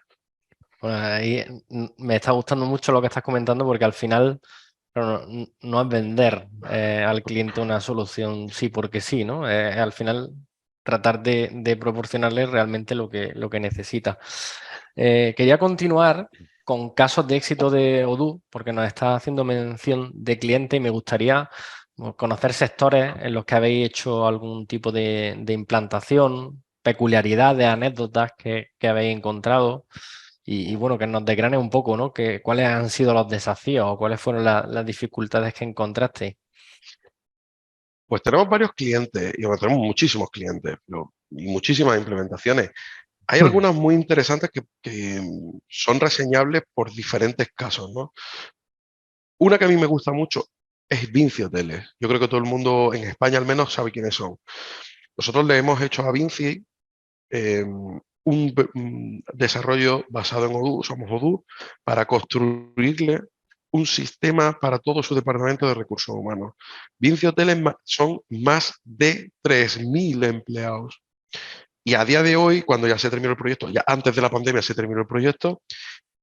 Bueno, ahí me está gustando mucho lo que estás comentando porque al final no es vender al cliente una solución sí porque sí, ¿no? Al final tratar de proporcionarle realmente lo que necesita. Quería continuar con casos de éxito de Odoo porque nos está haciendo mención de cliente y me gustaría conocer sectores en los que habéis hecho algún tipo de implantación, peculiaridades, anécdotas que habéis encontrado. Y bueno, que nos desgrane un poco, ¿no? ¿Cuáles han sido los desafíos o cuáles fueron las dificultades que encontraste? Pues tenemos varios clientes y bueno, tenemos muchísimos clientes y muchísimas implementaciones. Hay algunas muy interesantes que son reseñables por diferentes casos, ¿no? Una que a mí me gusta mucho es Vinci Hoteles. Yo creo que todo el mundo en España al menos sabe quiénes son. Nosotros le hemos hecho a Vinci un desarrollo basado en Odoo, somos Odoo, para construirle un sistema para todo su departamento de recursos humanos. Vinci Hoteles son más de 3.000 empleados. Y a día de hoy, cuando ya se terminó el proyecto, ya antes de la pandemia se terminó el proyecto,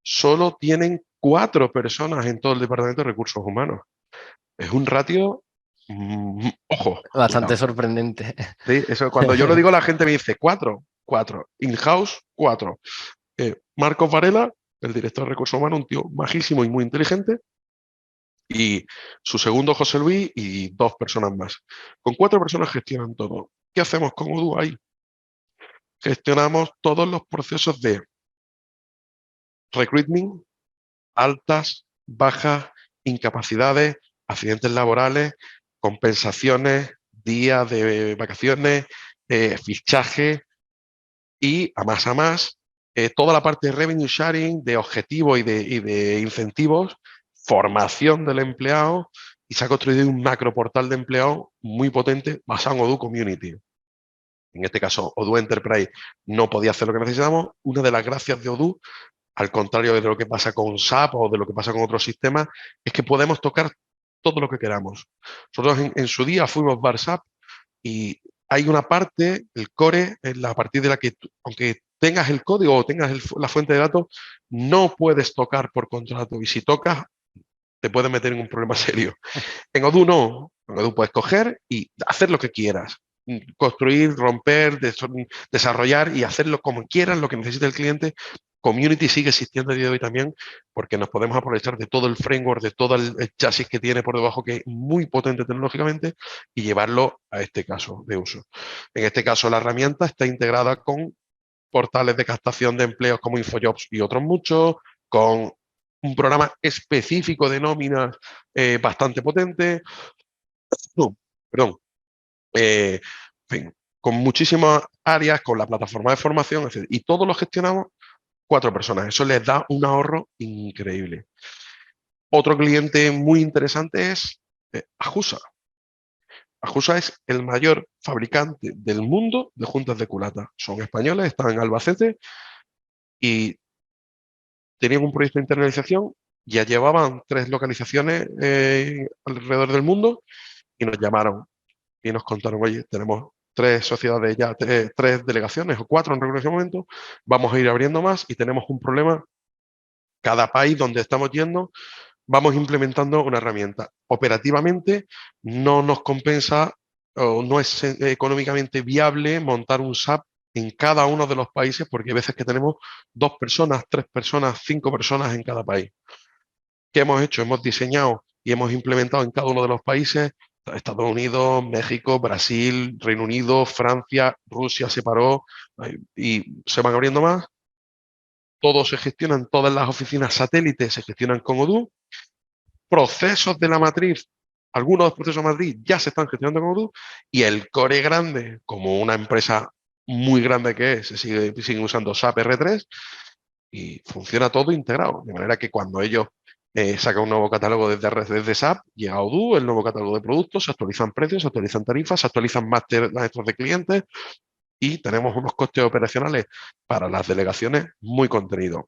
solo tienen 4 personas en todo el departamento de recursos humanos. Es un ratio, ojo, Bastante cuidado. sorprendente. ¿Sí? Eso, cuando yo lo digo, la gente me dice 4, 4. In-house, 4. Marcos Varela, el director de recursos humanos, un tío majísimo y muy inteligente, y su segundo José Luis y 2 personas más. Con 4 personas gestionan todo. ¿Qué hacemos con Odoo ahí? Gestionamos todos los procesos de recruitment, altas, bajas, incapacidades, accidentes laborales, compensaciones, días de vacaciones, fichaje y a más, toda la parte de revenue sharing, de objetivos y de incentivos, formación del empleado y se ha construido un macro portal de empleados muy potente basado en Odoo Community. En este caso, Odoo Enterprise no podía hacer lo que necesitamos. Una de las gracias de Odoo, al contrario de lo que pasa con SAP o de lo que pasa con otros sistemas, es que podemos tocar todo lo que queramos. Nosotros en su día fuimos BarSAP y hay una parte, el core, en la partir de la que, aunque tengas el código o tengas la fuente de datos, no puedes tocar por contrato. Y si tocas, te puedes meter en un problema serio. En Odoo no. En Odoo puedes coger y hacer lo que quieras. Construir, romper, desarrollar y hacerlo como quieras, lo que necesite el cliente, Community sigue existiendo a día de hoy también, porque nos podemos aprovechar de todo el framework, de todo el chasis que tiene por debajo, que es muy potente tecnológicamente, y llevarlo a este caso de uso. En este caso, la herramienta está integrada con portales de captación de empleos como InfoJobs y otros muchos, con un programa específico de nóminas bastante potente. No, perdón. En fin, con muchísimas áreas, con la plataforma de formación, etc. Y todo lo gestionamos 4 personas. Eso les da un ahorro increíble. Otro cliente muy interesante es Ajusa. Ajusa es el mayor fabricante del mundo de juntas de culata. Son españoles, están en Albacete y tenían un proyecto de internalización. Ya llevaban 3 localizaciones alrededor del mundo y nos llamaron y nos contaron, oye, tenemos 3 sociedades ya, 3 delegaciones o 4 en ese momento, vamos a ir abriendo más y tenemos un problema. Cada país donde estamos yendo, vamos implementando una herramienta. Operativamente no nos compensa o no es económicamente viable montar un SAP en cada uno de los países, porque hay veces que tenemos 2 personas, 3 personas, 5 personas en cada país. ¿Qué hemos hecho? Hemos diseñado y hemos implementado en cada uno de los países, Estados Unidos, México, Brasil, Reino Unido, Francia, Rusia se paró y se van abriendo más. Todo se gestiona en todas las oficinas satélites, se gestionan con Odoo. Procesos de la matriz, algunos de los procesos de matriz ya se están gestionando con Odoo y el core grande, como una empresa muy grande que es, se sigue usando SAP R3 y funciona todo integrado. De manera que cuando ellos sacan un nuevo catálogo desde SAP, llega a Odoo, el nuevo catálogo de productos, se actualizan precios, se actualizan tarifas, se actualizan maestros de clientes y tenemos unos costes operacionales para las delegaciones muy contenidos.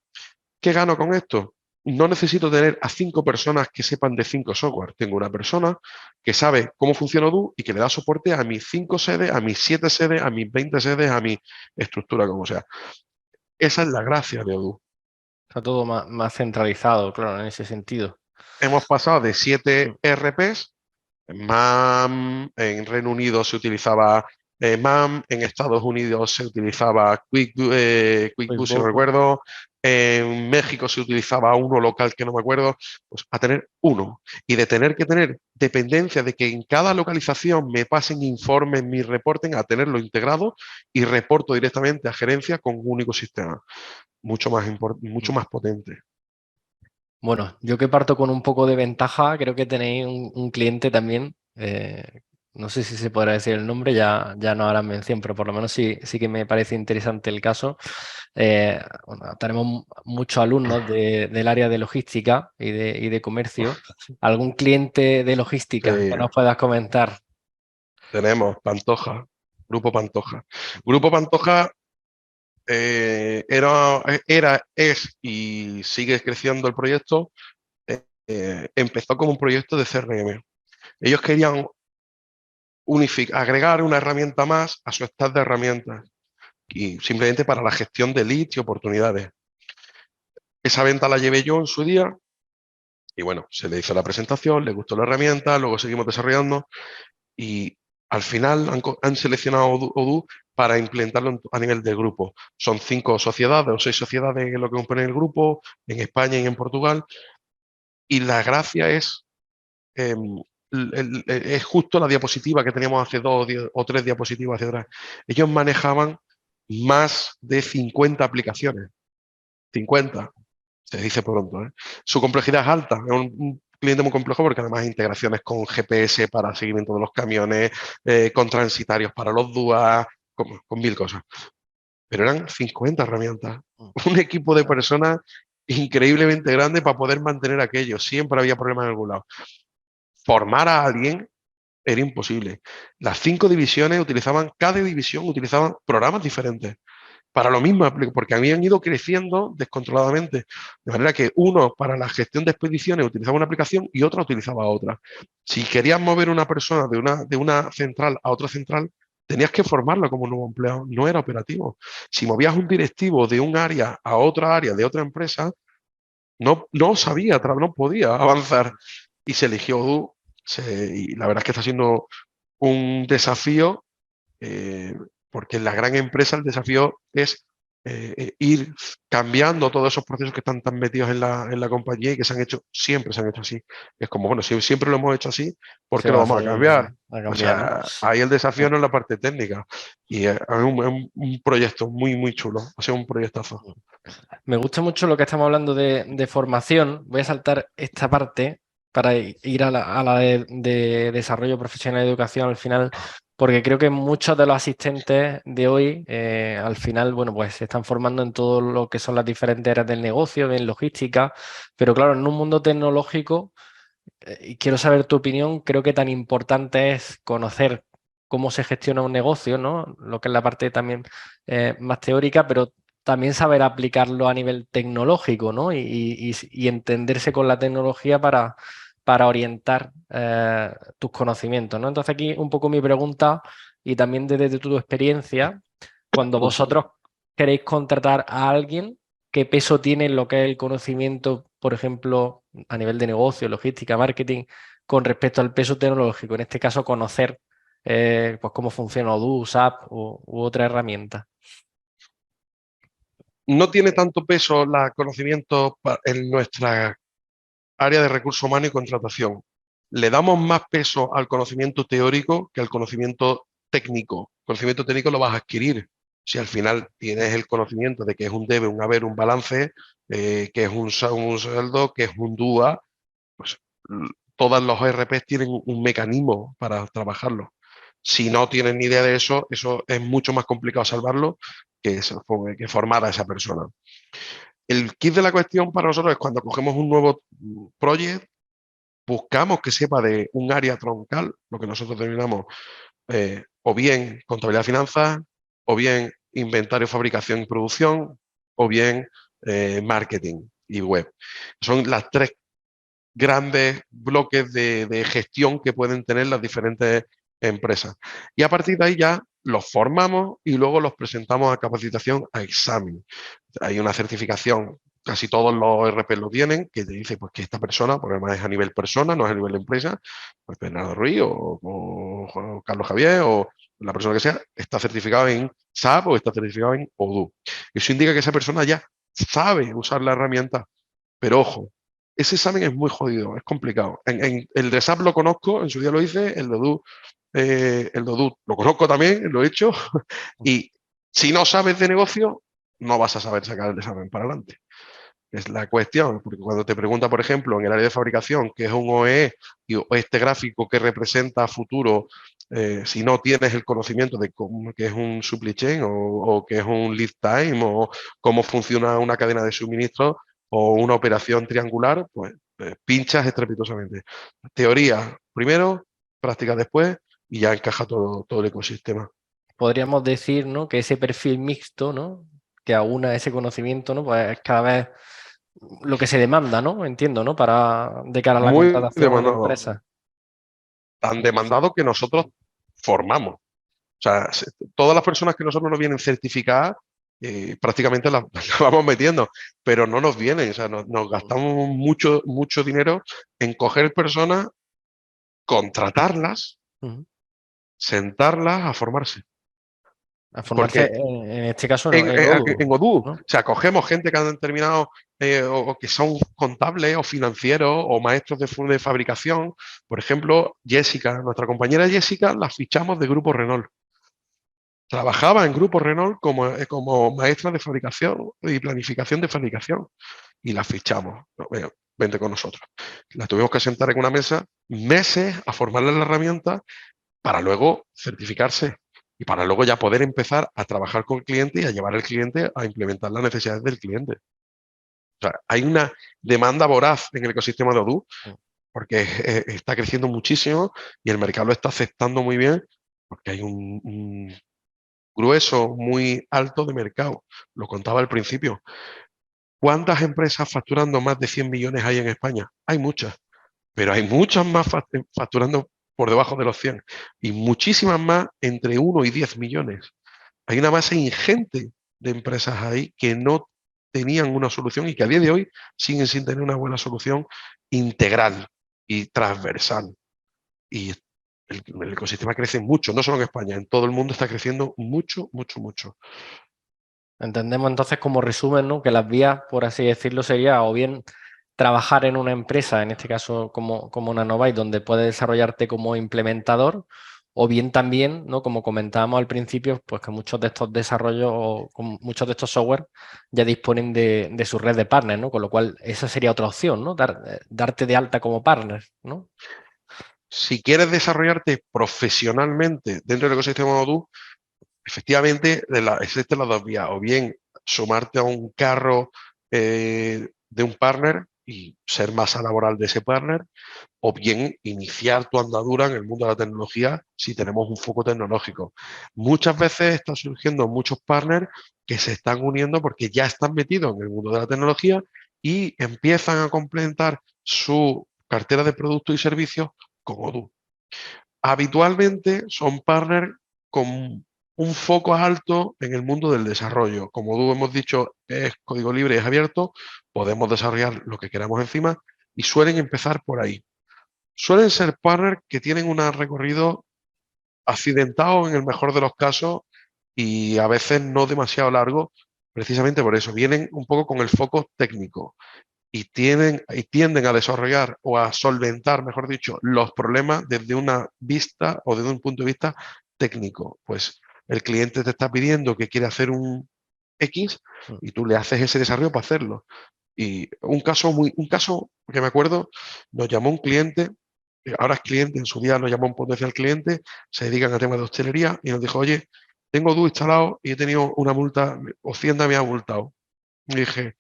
¿Qué gano con esto? No necesito tener a 5 personas que sepan de 5 software. Tengo una persona que sabe cómo funciona Odoo y que le da soporte a mis 5 sedes, a mis 7 sedes, a mis 20 sedes, a mi estructura, como sea. Esa es la gracia de Odoo. Está todo más centralizado, claro, en ese sentido. Hemos pasado de 7 ERPs. MAM, en Reino Unido se utilizaba MAM, en Estados Unidos se utilizaba QuickBooks, si no QuickBooks. recuerdo, en México se utilizaba uno local que no me acuerdo, pues a tener uno. Y de tener que tener dependencia de que en cada localización me pasen informes, me reporten, a tenerlo integrado y reporto directamente a gerencia con un único sistema, mucho más potente. Bueno, yo que parto con un poco de ventaja, creo que tenéis un cliente también, no sé si se podrá decir el nombre, ya no harán mención, pero por lo menos sí que me parece interesante el caso. Bueno, tenemos muchos alumnos del área de logística y de comercio. ¿Algún cliente de logística que nos puedas comentar? Tenemos Pantoja, Grupo Pantoja. Grupo Pantoja es y sigue creciendo el proyecto. Empezó como un proyecto de CRM. Ellos querían agregar una herramienta más a su stack de herramientas y simplemente para la gestión de leads y oportunidades. Esa venta la llevé yo en su día y bueno, se le hizo la presentación, le gustó la herramienta, luego seguimos desarrollando y al final han seleccionado Odoo para implementarlo a nivel de grupo. Son 5 sociedades o 6 sociedades en lo que compone el grupo, en España y en Portugal. Y la gracia eh, es justo la diapositiva que teníamos hace 2 o 3 diapositivas hacia atrás. Ellos manejaban más de 50 aplicaciones. 50, se dice pronto. Su complejidad es alta. Es un cliente muy complejo porque además hay integraciones con GPS para seguimiento de los camiones, con transitarios para los DUA, con 1000 cosas. Pero eran 50 herramientas. Un equipo de personas increíblemente grande para poder mantener aquello. Siempre había problemas en algún lado. Formar a alguien era imposible. Las 5 divisiones cada división utilizaban programas diferentes para lo mismo, porque habían ido creciendo descontroladamente. De manera que uno para la gestión de expediciones utilizaba una aplicación y otro utilizaba otra. Si querías mover una persona de una central a otra central, tenías que formarlo como nuevo empleado, no era operativo. Si movías un directivo de un área a otra área de otra empresa, no sabía, no podía avanzar. Y se eligió Odoo, y la verdad es que está siendo un desafío, porque en la gran empresa el desafío es ir cambiando todos esos procesos que están tan metidos en la compañía y que siempre se han hecho así. Es como, bueno, si siempre lo hemos hecho así, ¿por Se qué lo va a vamos a cambiar? seguir a O cambiar, ¿no? sea, ahí el desafío no es la parte técnica. Y es un proyecto muy, muy chulo. Ha sido un proyectazo. Me gusta mucho lo que estamos hablando de formación. Voy a saltar esta parte para ir a la de desarrollo profesional y educación al final, porque creo que muchos de los asistentes de hoy, al final, bueno, pues se están formando en todo lo que son las diferentes áreas del negocio, en logística, pero claro, en un mundo tecnológico, y quiero saber tu opinión, creo que tan importante es conocer cómo se gestiona un negocio, ¿no? Lo que es la parte también más teórica, pero también saber aplicarlo a nivel tecnológico, ¿no? Y entenderse con la tecnología para orientar tus conocimientos, ¿no? Entonces aquí un poco mi pregunta y también desde tu experiencia, cuando vosotros queréis contratar a alguien, ¿qué peso tiene lo que es el conocimiento, por ejemplo, a nivel de negocio, logística, marketing, con respecto al peso tecnológico? En este caso, conocer pues cómo funciona Odoo, SAP u otra herramienta. No tiene tanto peso el conocimiento en nuestra área de recursos humanos y contratación. Le damos más peso al conocimiento teórico que al conocimiento técnico. El conocimiento técnico lo vas a adquirir. Si al final tienes el conocimiento de que es un debe, un haber, un balance, que es un sueldo, que es un DUA, pues todos los ERPs tienen un mecanismo para trabajarlo. Si no tienen ni idea de eso, eso es mucho más complicado salvarlo que formar a esa persona. El kit de la cuestión para nosotros es cuando cogemos un nuevo proyecto, buscamos que sepa de un área troncal, lo que nosotros denominamos o bien contabilidad de finanzas, o bien inventario, fabricación y producción, o bien marketing y web. Son las tres grandes bloques de gestión que pueden tener las diferentes empresas. Y a partir de ahí ya los formamos y luego los presentamos a capacitación, a examen. Hay una certificación, casi todos los RP lo tienen, que te dice pues, que esta persona, porque además es a nivel persona, no es a nivel empresa, pues Bernardo Ruiz o Carlos Javier o la persona que sea, está certificado en SAP o está certificado en Odoo. Eso indica que esa persona ya sabe usar la herramienta, pero ojo, ese examen es muy jodido, es complicado. El de SAP lo conozco, en su día lo hice, el de Odoo lo conozco también, lo he hecho, y si no sabes de negocio, no vas a saber sacar el examen para adelante. Es la cuestión, porque cuando te pregunta, por ejemplo, en el área de fabricación, qué es un OE o este gráfico que representa a futuro, si no tienes el conocimiento de qué es un supply chain o qué es un lead time o cómo funciona una cadena de suministro o una operación triangular, pues pinchas estrepitosamente. Teoría primero, práctica después y ya encaja todo el ecosistema. Podríamos decir, ¿no?, que ese perfil mixto, ¿no?, que aúna ese conocimiento, ¿no?, pues es cada vez lo que se demanda, ¿no? Entiendo, ¿no? Para de cara a la Muy contratación en demandado, empresas. tan demandado que nosotros formamos. O sea, todas las personas que nosotros nos vienen certificadas, prácticamente las, las, vamos metiendo, pero no nos vienen. O sea, nos gastamos mucho, mucho dinero en coger personas, contratarlas, sentarlas a formarse. A formarse, Porque en este caso, en en Odoo, Odoo, o ¿no? sea, cogemos gente que han terminado o que son contables o financieros o maestros de fabricación. Por ejemplo, Jessica, nuestra compañera Jessica, la fichamos de Grupo Renault. Trabajaba en Grupo Renault como maestra de fabricación y planificación de fabricación y la fichamos. Vente con nosotros. La tuvimos que sentar en una mesa meses a formarle la herramienta para luego certificarse y para luego ya poder empezar a trabajar con el cliente y a llevar al cliente a implementar las necesidades del cliente. O sea, hay una demanda voraz en el ecosistema de Odoo porque está creciendo muchísimo y el mercado lo está aceptando muy bien porque hay un grueso muy alto de mercado. Lo contaba al principio. ¿Cuántas empresas facturando más de 100 millones hay en España? Hay muchas, pero hay muchas más facturando por debajo de los 100 y muchísimas más entre 1 y 10 millones. Hay una masa ingente de empresas ahí que no tenían una solución y que a día de hoy siguen sin tener una buena solución integral y transversal. Y el ecosistema crece mucho, no solo en España, en todo el mundo está creciendo mucho, mucho, mucho. Entendemos entonces como resumen, ¿no? Que las vías, por así decirlo, sería o bien trabajar en una empresa, en este caso como Nanovate, donde puedes desarrollarte como implementador, o bien también, ¿no? Como comentábamos al principio, pues que muchos de estos desarrollos o muchos de estos software ya disponen de su red de partners, ¿no? Con lo cual esa sería otra opción, ¿no? Darte de alta como partner, ¿no? Si quieres desarrollarte profesionalmente dentro del ecosistema Odoo, efectivamente existen las dos vías, o bien sumarte a un carro de un partner y ser masa laboral de ese partner, o bien iniciar tu andadura en el mundo de la tecnología si tenemos un foco tecnológico. Muchas veces están surgiendo muchos partners que se están uniendo porque ya están metidos en el mundo de la tecnología y empiezan a complementar su cartera de productos y servicios con Odoo. Habitualmente son partners con un foco alto en el mundo del desarrollo. Como Odoo hemos dicho, es código libre, es abierto, podemos desarrollar lo que queramos encima y suelen empezar por ahí. Suelen ser partners que tienen un recorrido accidentado en el mejor de los casos y a veces no demasiado largo, precisamente por eso. Vienen un poco con el foco técnico y tienden a desarrollar o a solventar, mejor dicho, los problemas desde una vista o desde un punto de vista técnico. Pues el cliente te está pidiendo que quiere hacer un X y tú le haces ese desarrollo para hacerlo. Y un caso que me acuerdo, nos llamó un cliente, ahora es cliente, en su día nos llamó un potencial cliente, se dedican a temas de hostelería y nos dijo, oye, tengo DU instalado y he tenido una multa, Hacienda me ha multado. Y dije,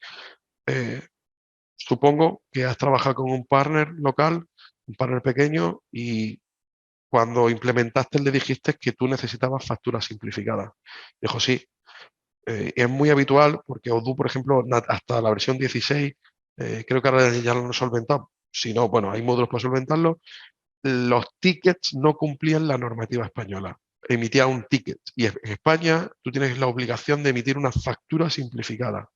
eh, supongo que has trabajado con un partner local, un partner pequeño, y cuando implementaste le dijiste que tú necesitabas factura simplificada. Dijo, sí, es muy habitual porque Odoo, por ejemplo, hasta la versión 16, creo que ahora ya lo han solventado. Si no, bueno, hay módulos para solventarlo. Los tickets no cumplían la normativa española. Emitía un ticket y en España tú tienes la obligación de emitir una factura simplificada.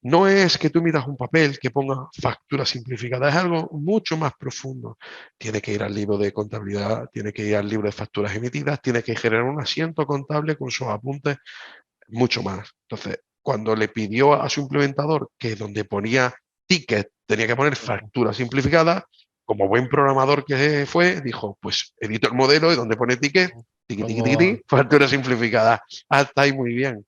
No es que tú emitas un papel que ponga factura simplificada, es algo mucho más profundo. Tiene que ir al libro de contabilidad, tiene que ir al libro de facturas emitidas, tiene que generar un asiento contable con sus apuntes, mucho más. Entonces, cuando le pidió a su implementador que donde ponía ticket tenía que poner factura simplificada, como buen programador que fue, dijo, pues edito el modelo y donde pone ticket, tiqui, tiqui, tiqui, Como tiqui, factura simplificada. Hasta ahí muy bien,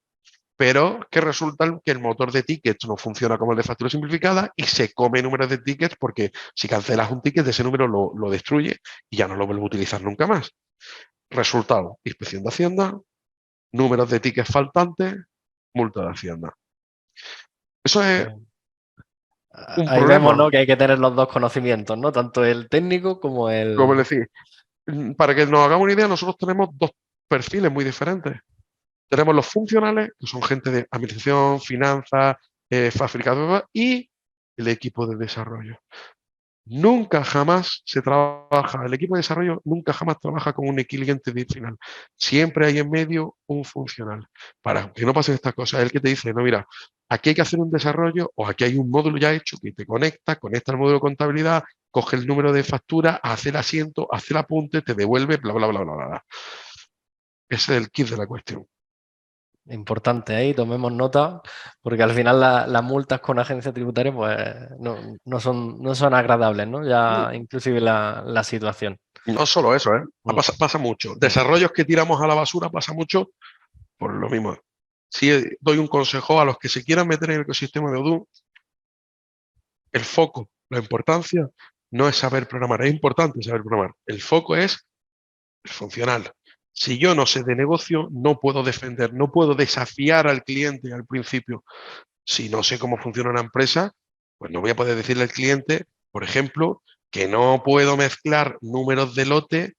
pero que resulta que el motor de tickets no funciona como el de factura simplificada y se come números de tickets porque si cancelas un ticket, ese número lo destruye y ya no lo vuelve a utilizar nunca más. Resultado, inspección de Hacienda, números de tickets faltantes, multa de Hacienda. Eso es eh, un ahí vemos, problema, ¿no? Que hay que tener los dos conocimientos, ¿no? Tanto el técnico como como el... decir. Para que nos hagamos una idea, nosotros tenemos dos perfiles muy diferentes. Tenemos los funcionales, que son gente de administración, finanzas, fabricación y el equipo de desarrollo. Nunca jamás se trabaja, el equipo de desarrollo nunca jamás trabaja con un cliente final. Siempre hay en medio un funcional. Para que no pasen estas cosas, es el que te dice, no, mira, aquí hay que hacer un desarrollo o aquí hay un módulo ya hecho que te conecta al módulo de contabilidad, coge el número de factura, hace el asiento, hace el apunte, te devuelve, bla, bla, bla, bla, bla, bla. Ese es el kit de la cuestión. Importante ahí, tomemos nota, porque al final las multas con agencias tributarias pues no son agradables, ¿no? Ya inclusive la situación. No solo eso, ¿eh? Mm, Pasa mucho. mm. Desarrollos que tiramos a la basura pasa mucho por lo mismo. Sí, doy un consejo a los que se quieran meter en el ecosistema de Odoo, el foco, la importancia no es saber programar, es importante saber programar. El foco es el funcional. Si yo no sé de negocio, no puedo defender, no puedo desafiar al cliente al principio. Si no sé cómo funciona una empresa, pues no voy a poder decirle al cliente, por ejemplo, que no puedo mezclar números de lote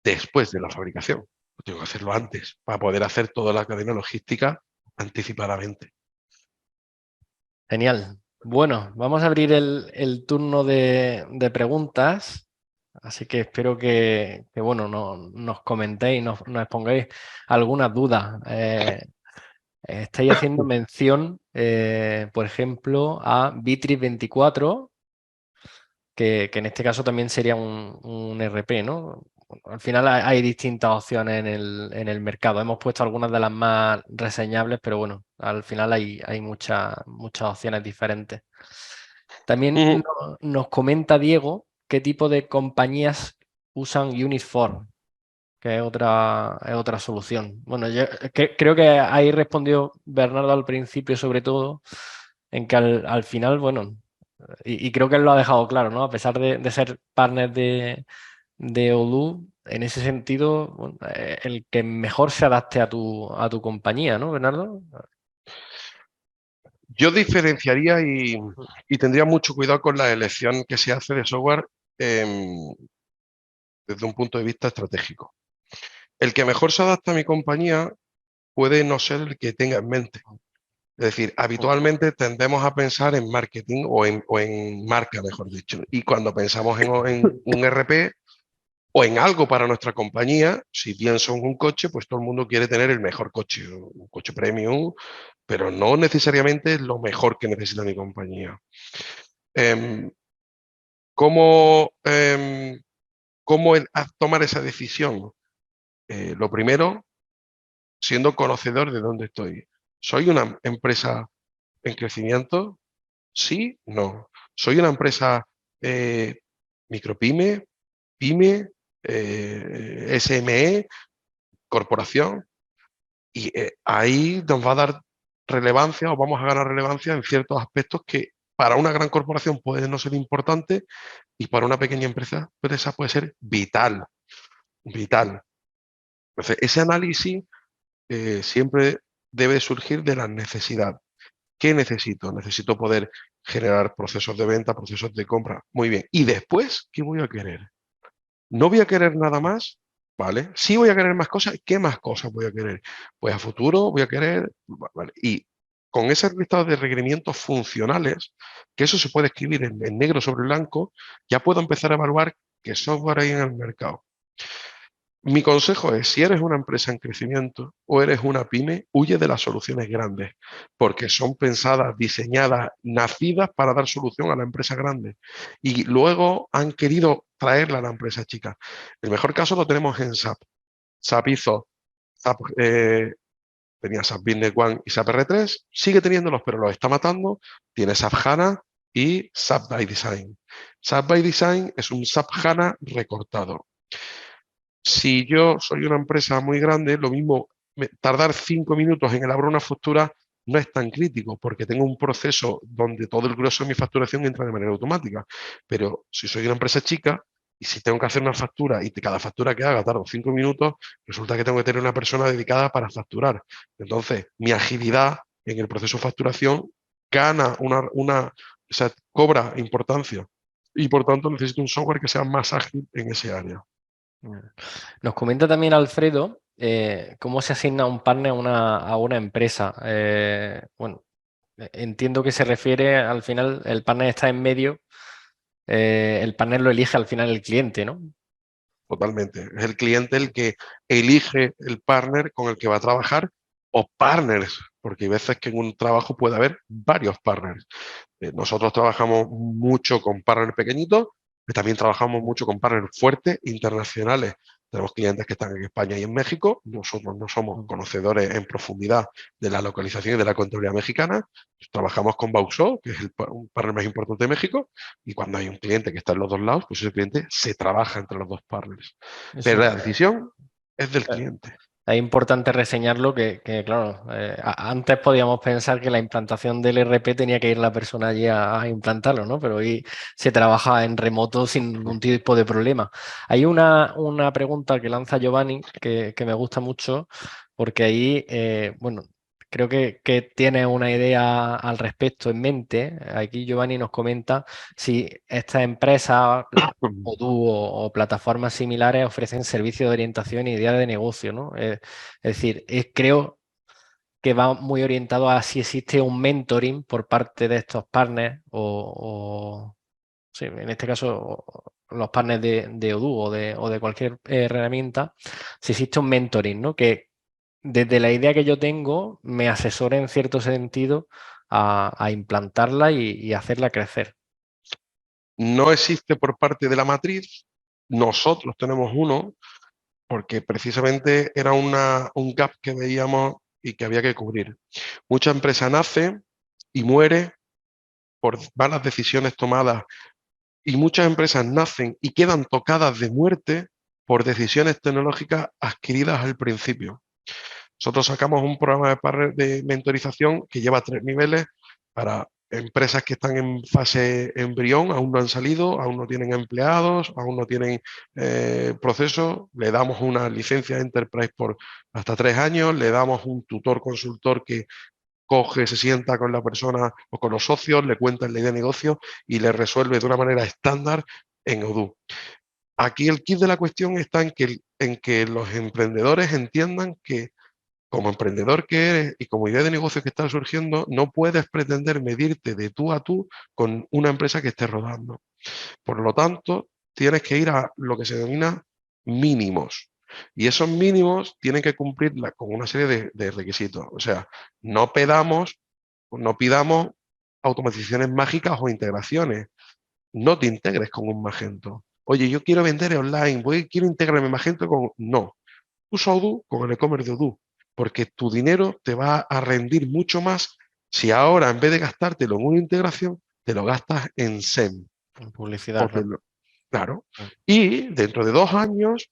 después de la fabricación. Tengo que hacerlo antes para poder hacer toda la cadena logística anticipadamente. Genial. Bueno, vamos a abrir el turno de preguntas, así que espero bueno, nos comentéis, nos expongáis algunas dudas. Estáis haciendo mención, por ejemplo, a Bitrix 24, que en este caso también sería un RP, ¿no? al final hay distintas opciones en el mercado. Hemos puesto algunas de las más reseñables, pero bueno, al final hay muchas opciones diferentes. También Ujú. nos comenta Diego qué tipo de compañías usan Uniform, que es otra solución. Bueno, yo creo que ahí respondió Bernardo al principio, sobre todo, en que al final, bueno, y creo que él lo ha dejado claro, ¿no? A pesar de ser partner de Odoo, en ese sentido, bueno, el que mejor se adapte a tu compañía, ¿no, Bernardo? Yo diferenciaría y tendría mucho cuidado con la elección que se hace de software em, desde un punto de vista estratégico. El que mejor se adapta a mi compañía puede no ser el que tenga en mente. Es decir, habitualmente tendemos a pensar en marketing o en marca, mejor dicho. Y cuando pensamos en un RP o en algo para nuestra compañía, si pienso en un coche, pues todo el mundo quiere tener el mejor coche, un coche premium, pero no necesariamente lo mejor que necesita mi compañía. Em, ¿Cómo, tomar esa decisión? Lo primero, siendo conocedor de dónde estoy. ¿Soy una empresa en crecimiento? Sí, no. ¿Soy una empresa eh, micropyme, pyme, SME, corporación? Y ahí nos va a dar relevancia o vamos a ganar relevancia en ciertos aspectos que para una gran corporación puede no ser importante y para una pequeña empresa puede ser vital, vital. Entonces, ese análisis siempre debe surgir de la necesidad. ¿Qué necesito? Necesito poder generar procesos de venta, procesos de compra. Muy bien. ¿Y después qué voy a querer? ¿No voy a querer nada más? ¿Vale? Sí voy a querer más cosas. ¿Qué más cosas voy a querer? Pues a futuro voy a querer... ¿Vale? Y con ese listado de requerimientos funcionales, que eso se puede escribir en negro sobre blanco, ya puedo empezar a evaluar qué software hay en el mercado. Mi consejo es, si eres una empresa en crecimiento o eres una pyme, huye de las soluciones grandes, porque son pensadas, diseñadas, nacidas para dar solución a la empresa grande. Y luego han querido traerla a la empresa chica. El mejor caso lo tenemos en SAP. SAP hizo, SAP, tenía SAP Business One y SAP R3, sigue teniéndolos, pero los está matando. Tiene SAP HANA y SAP by Design. SAP by Design es un SAP HANA recortado. Si yo soy una empresa muy grande, lo mismo, tardar 5 minutos en elaborar una factura no es tan crítico porque tengo un proceso donde todo el grueso de mi facturación entra de manera automática. Pero si soy una empresa chica y si tengo que hacer una factura y cada factura que haga tardo 5 minutos, resulta que tengo que tener una persona dedicada para facturar. Entonces, mi agilidad en el proceso de facturación gana o sea, cobra importancia y por tanto necesito un software que sea más ágil en ese área. Nos comenta también Alfredo cómo se asigna un partner a una empresa. Bueno, entiendo que se refiere al final, el partner está en medio, el partner lo elige al final el cliente, ¿no? Totalmente. Es el cliente el que elige el partner con el que va a trabajar o partners, porque hay veces que en un trabajo puede haber varios partners. Nosotros trabajamos mucho con partners pequeñitos, pero también trabajamos mucho con partners fuertes internacionales. Tenemos clientes que están en España y en México. Nosotros no somos conocedores en profundidad de la localización y de la contabilidad mexicana. Trabajamos con Bauxo, que es un partner más importante de México, y cuando hay un cliente que está en los dos lados, pues ese cliente se trabaja entre los dos partners. Pero Eso la decisión es del eh, cliente. es importante reseñarlo claro, antes podíamos pensar que la implantación del ERP tenía que ir la persona allí a implantarlo, ¿no? Pero hoy se trabaja en remoto sin ningún tipo de problema. Hay una pregunta que lanza Giovanni que me gusta mucho porque ahí, bueno, creo que tiene una idea al respecto en mente. Aquí Giovanni nos comenta si estas empresas o dúo o plataformas similares ofrecen servicios de orientación y idea de negocio, ¿no? Es decir, creo que va muy orientado a si existe un mentoring por parte de estos partners sí, en este caso los partners de Odoo o de cualquier herramienta, si existe un mentoring, ¿no? Que desde la idea que yo tengo me asesore en cierto sentido a implantarla y hacerla crecer. No existe por parte de la matriz Nosotros tenemos uno porque precisamente era un gap que veíamos y que había que cubrir. Mucha empresa nace y muere por malas decisiones tomadas y muchas empresas nacen y quedan tocadas de muerte por decisiones tecnológicas adquiridas al principio. Nosotros sacamos un programa de mentorización que lleva 3 niveles para empresas que están en fase embrión, aún no han salido, aún no tienen empleados, aún no tienen procesos. Le damos una licencia Enterprise por hasta 3 años, le damos un tutor consultor que coge, se sienta con la persona o con los socios, le cuenta la idea de negocio y le resuelve de una manera estándar en Odoo. Aquí el kit de la cuestión está en que los emprendedores entiendan que como emprendedor que eres y como idea de negocio que está surgiendo, no puedes pretender medirte de tú a tú con una empresa que esté rodando. Por lo tanto, tienes que ir a lo que se denomina mínimos. Y esos mínimos tienen que cumplir con una serie de requisitos. O sea, no no pidamos automatizaciones mágicas o integraciones. No te integres con un Magento. Oye, yo quiero vender online, quiero integrarme Magento con... No, usa Odoo con el e-commerce de Odoo, porque tu dinero te va a rendir mucho más si ahora en vez de gastártelo en una integración, te lo gastas en SEM. En publicidad, Porque, claro. claro, y dentro de 2 años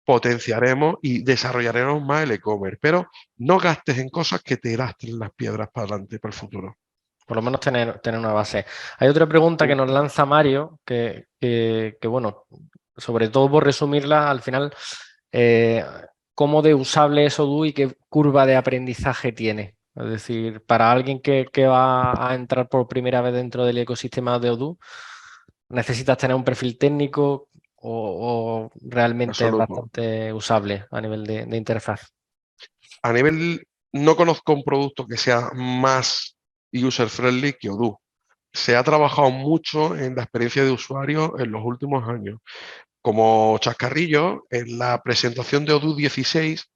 potenciaremos y desarrollaremos más el e-commerce, pero no gastes en cosas que te lastren las piedras para adelante, para el futuro. Por lo menos tener una base. Hay otra pregunta que nos lanza Mario, que, bueno, sobre todo por resumirla, al final, ¿cómo de usable es Odoo y qué curva de aprendizaje tiene? Es decir, para alguien que va a entrar por primera vez dentro del ecosistema de Odoo, ¿necesitas tener un perfil técnico o realmente es Absoluto. bastante usable a nivel de interfaz? A nivel, no conozco un producto que sea más user-friendly que Odoo. Se ha trabajado mucho en la experiencia de usuario en los últimos años. Como chascarrillo, en la presentación de Odoo 16,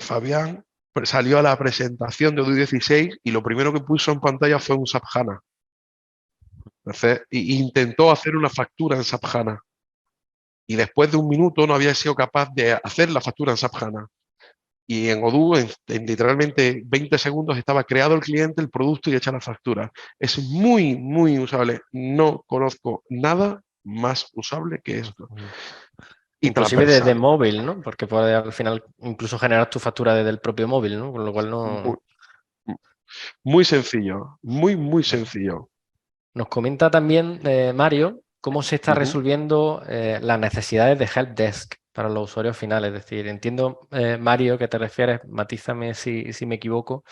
Fabián salió a la presentación de Odoo 16 y lo primero que puso en pantalla fue un SAP HANA. Entonces, intentó hacer una factura en SAP HANA y después de un minuto no había sido capaz de hacer la factura en SAP HANA. Y en Odoo, en literalmente 20 segundos, estaba creado el cliente, el producto y hecha la factura. Es muy, muy usable. No conozco nada más usable que esto. Y Inclusive desde transversal. móvil, ¿no? Porque puede al final incluso generar tu factura desde el propio móvil, ¿no? Con lo cual Muy, no... muy sencillo. Muy, muy sencillo. Nos comenta también Mario cómo se está Ujú. resolviendo las necesidades de helpdesk para los usuarios finales. Es decir, entiendo, Mario, que te refieres, matízame si me equivoco,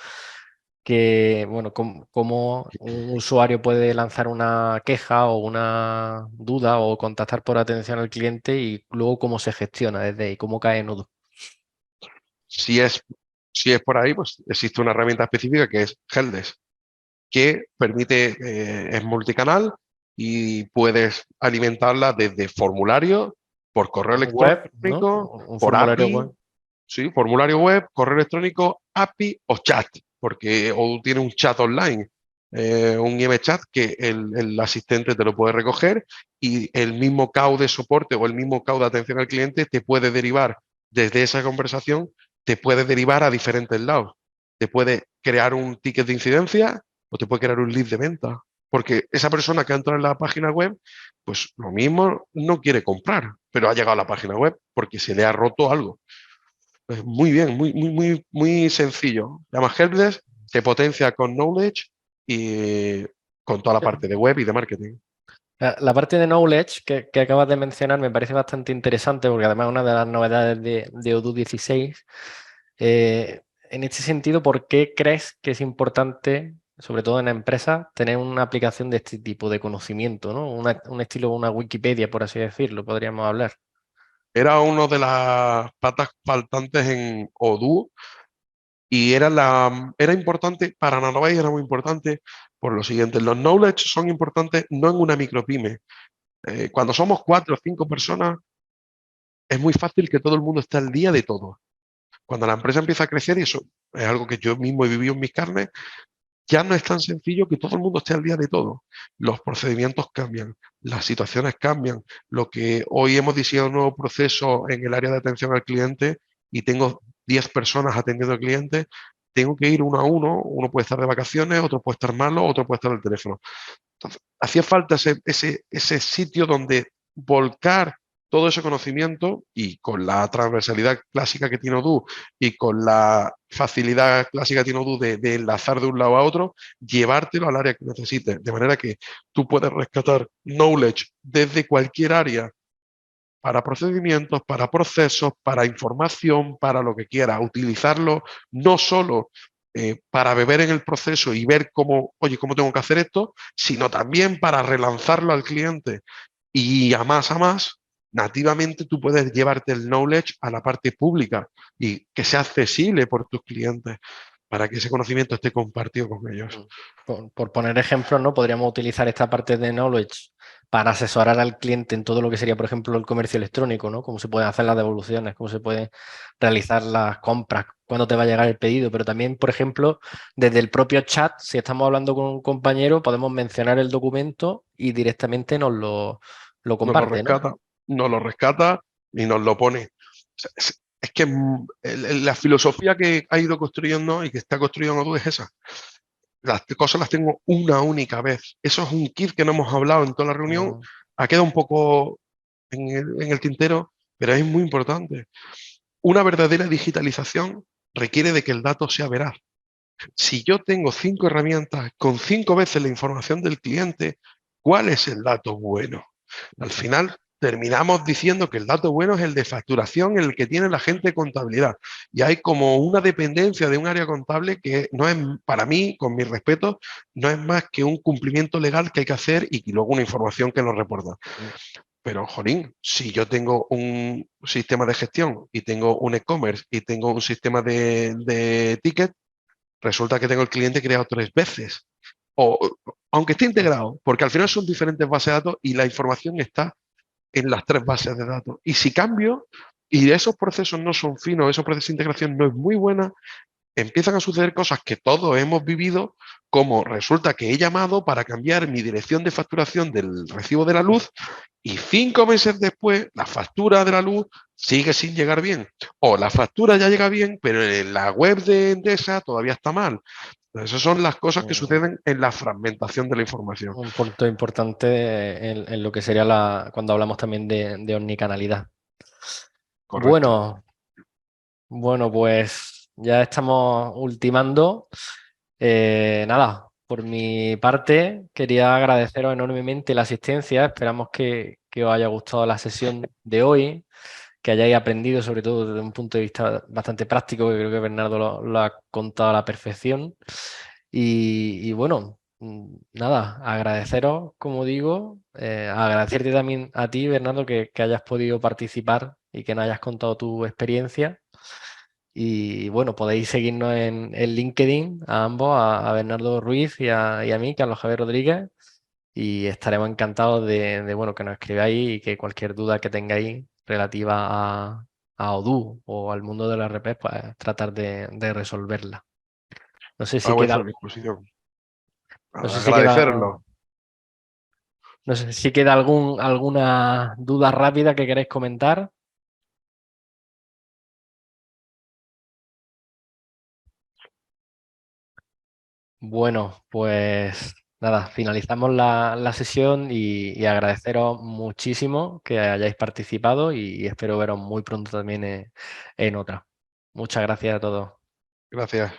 que, bueno, cómo un usuario puede lanzar una queja o una duda o contactar por atención al cliente y luego cómo se gestiona desde ahí, cómo cae en Odoo. Si es, si es por ahí, pues existe una herramienta específica que es Helpdesk, que permite, es multicanal y puedes alimentarla desde formulario, por correo Web, ¿no? electrónico, Un por formulario web. API, ¿sí? Formulario web, correo electrónico, API o chat, porque o tiene un chat online, un IM chat que el asistente te lo puede recoger y el mismo CAU de soporte o el mismo CAU de atención al cliente te puede derivar desde esa conversación, te puede derivar a diferentes lados. Te puede crear un ticket de incidencia o te puede crear un lead de venta. Porque esa persona que ha entrado en la página web, pues lo mismo no quiere comprar, pero ha llegado a la página web porque se le ha roto algo. Pues muy bien, muy, muy, muy, muy sencillo. Se llama Helpdesk, se potencia con Knowledge y con toda la parte de web y de marketing. La parte de knowledge que acabas de mencionar me parece bastante interesante porque además es una de las novedades de Odoo 16. En este sentido, ¿por qué crees que es importante, sobre todo en empresas, tener una aplicación de este tipo de conocimiento, ¿no? Un estilo, una Wikipedia, por así decirlo, podríamos hablar. Era una de las patas faltantes en Odoo y era importante, para Nanovate era muy importante por lo siguiente, los knowledge son importantes no en una micropyme. Cuando somos 4 o 5 personas, es muy fácil que todo el mundo esté al día de todo. Cuando la empresa empieza a crecer, y eso es algo que yo mismo he vivido en mis carnes, ya no es tan sencillo que todo el mundo esté al día de todo. Los procedimientos cambian, las situaciones cambian. Lo que hoy hemos diseñado un nuevo proceso en el área de atención al cliente y tengo 10 personas atendiendo al cliente, tengo que ir uno a uno puede estar de vacaciones, otro puede estar malo, otro puede estar al teléfono. Entonces, hacía falta ese sitio donde volcar todo ese conocimiento y con la transversalidad clásica que tiene Odoo y con la facilidad clásica que tiene Odoo de enlazar de un lado a otro, llevártelo al área que necesites. De manera que tú puedes rescatar knowledge desde cualquier área para procedimientos, para procesos, para información, para lo que quieras. Utilizarlo no solo para beber en el proceso y ver cómo, oye, cómo tengo que hacer esto, sino también para relanzarlo al cliente y a más, nativamente tú puedes llevarte el knowledge a la parte pública y que sea accesible por tus clientes para que ese conocimiento esté compartido con ellos. Por poner ejemplos, ¿no? Podríamos utilizar esta parte de knowledge para asesorar al cliente en todo lo que sería, por ejemplo, el comercio electrónico, ¿no? Cómo se pueden hacer las devoluciones, cómo se pueden realizar las compras, cuándo te va a llegar el pedido, pero también, por ejemplo, desde el propio chat, si estamos hablando con un compañero, podemos mencionar el documento y directamente lo Nos lo comparte, ¿no? rescata, nos lo rescata y nos lo pone. Es que la filosofía que ha ido construyendo y que está construyendo tú es esa. Las cosas las tengo una única vez. Eso es un kit que no hemos hablado en toda la reunión. Mm, Ha quedado un poco en el tintero, pero es muy importante. Una verdadera digitalización requiere de que el dato sea veraz. Si yo tengo 5 herramientas con 5 veces la información del cliente, ¿cuál es el dato bueno? Al exacto. final terminamos diciendo que el dato bueno es el de facturación, el que tiene la gente de contabilidad. Y hay como una dependencia de un área contable que no es, para mí, con mi respeto, no es más que un cumplimiento legal que hay que hacer y luego una información que nos reporta. Mm, Pero, jolín, si yo tengo un sistema de gestión y tengo un e-commerce y tengo un sistema de ticket, resulta que tengo el cliente creado 3 veces. O, aunque esté integrado, porque al final son diferentes bases de datos y la información está en las 3 bases de datos. Y si cambio y esos procesos no son finos, esos procesos de integración no es muy buena, empiezan a suceder cosas que todos hemos vivido, como resulta que he llamado para cambiar mi dirección de facturación del recibo de la luz y 5 meses después la factura de la luz sigue sin llegar bien. O la factura ya llega bien, pero en la web de Endesa todavía está mal. Esas son las cosas que mm. suceden en la fragmentación de la información. Un punto importante en lo que sería cuando hablamos también de omnicanalidad. Correcto. Bueno, bueno, pues ya estamos ultimando. Nada, por mi parte, quería agradeceros enormemente la asistencia. Esperamos que os haya gustado la sesión de hoy, que hayáis aprendido, sobre todo desde un punto de vista bastante práctico, que creo que Bernardo lo ha contado a la perfección. Y bueno, nada, agradeceros, como digo, agradecerte también a ti, Bernardo, que hayas podido participar y que nos hayas contado tu experiencia. Y bueno, podéis seguirnos en LinkedIn a ambos, a Bernardo Ruiz y a mí, Carlos Javier Rodríguez, y estaremos encantados bueno, que nos escribáis y que cualquier duda que tengáis relativa a Odoo o al mundo de la RP, pues tratar de resolverla. No sé A si queda, vuestra disposición. no sé si queda, Agradecerlo. no sé si queda alguna duda rápida que queréis comentar. Bueno, pues nada, finalizamos la sesión y agradeceros muchísimo que hayáis participado y espero veros muy pronto también en otra. Muchas gracias a todos. Gracias.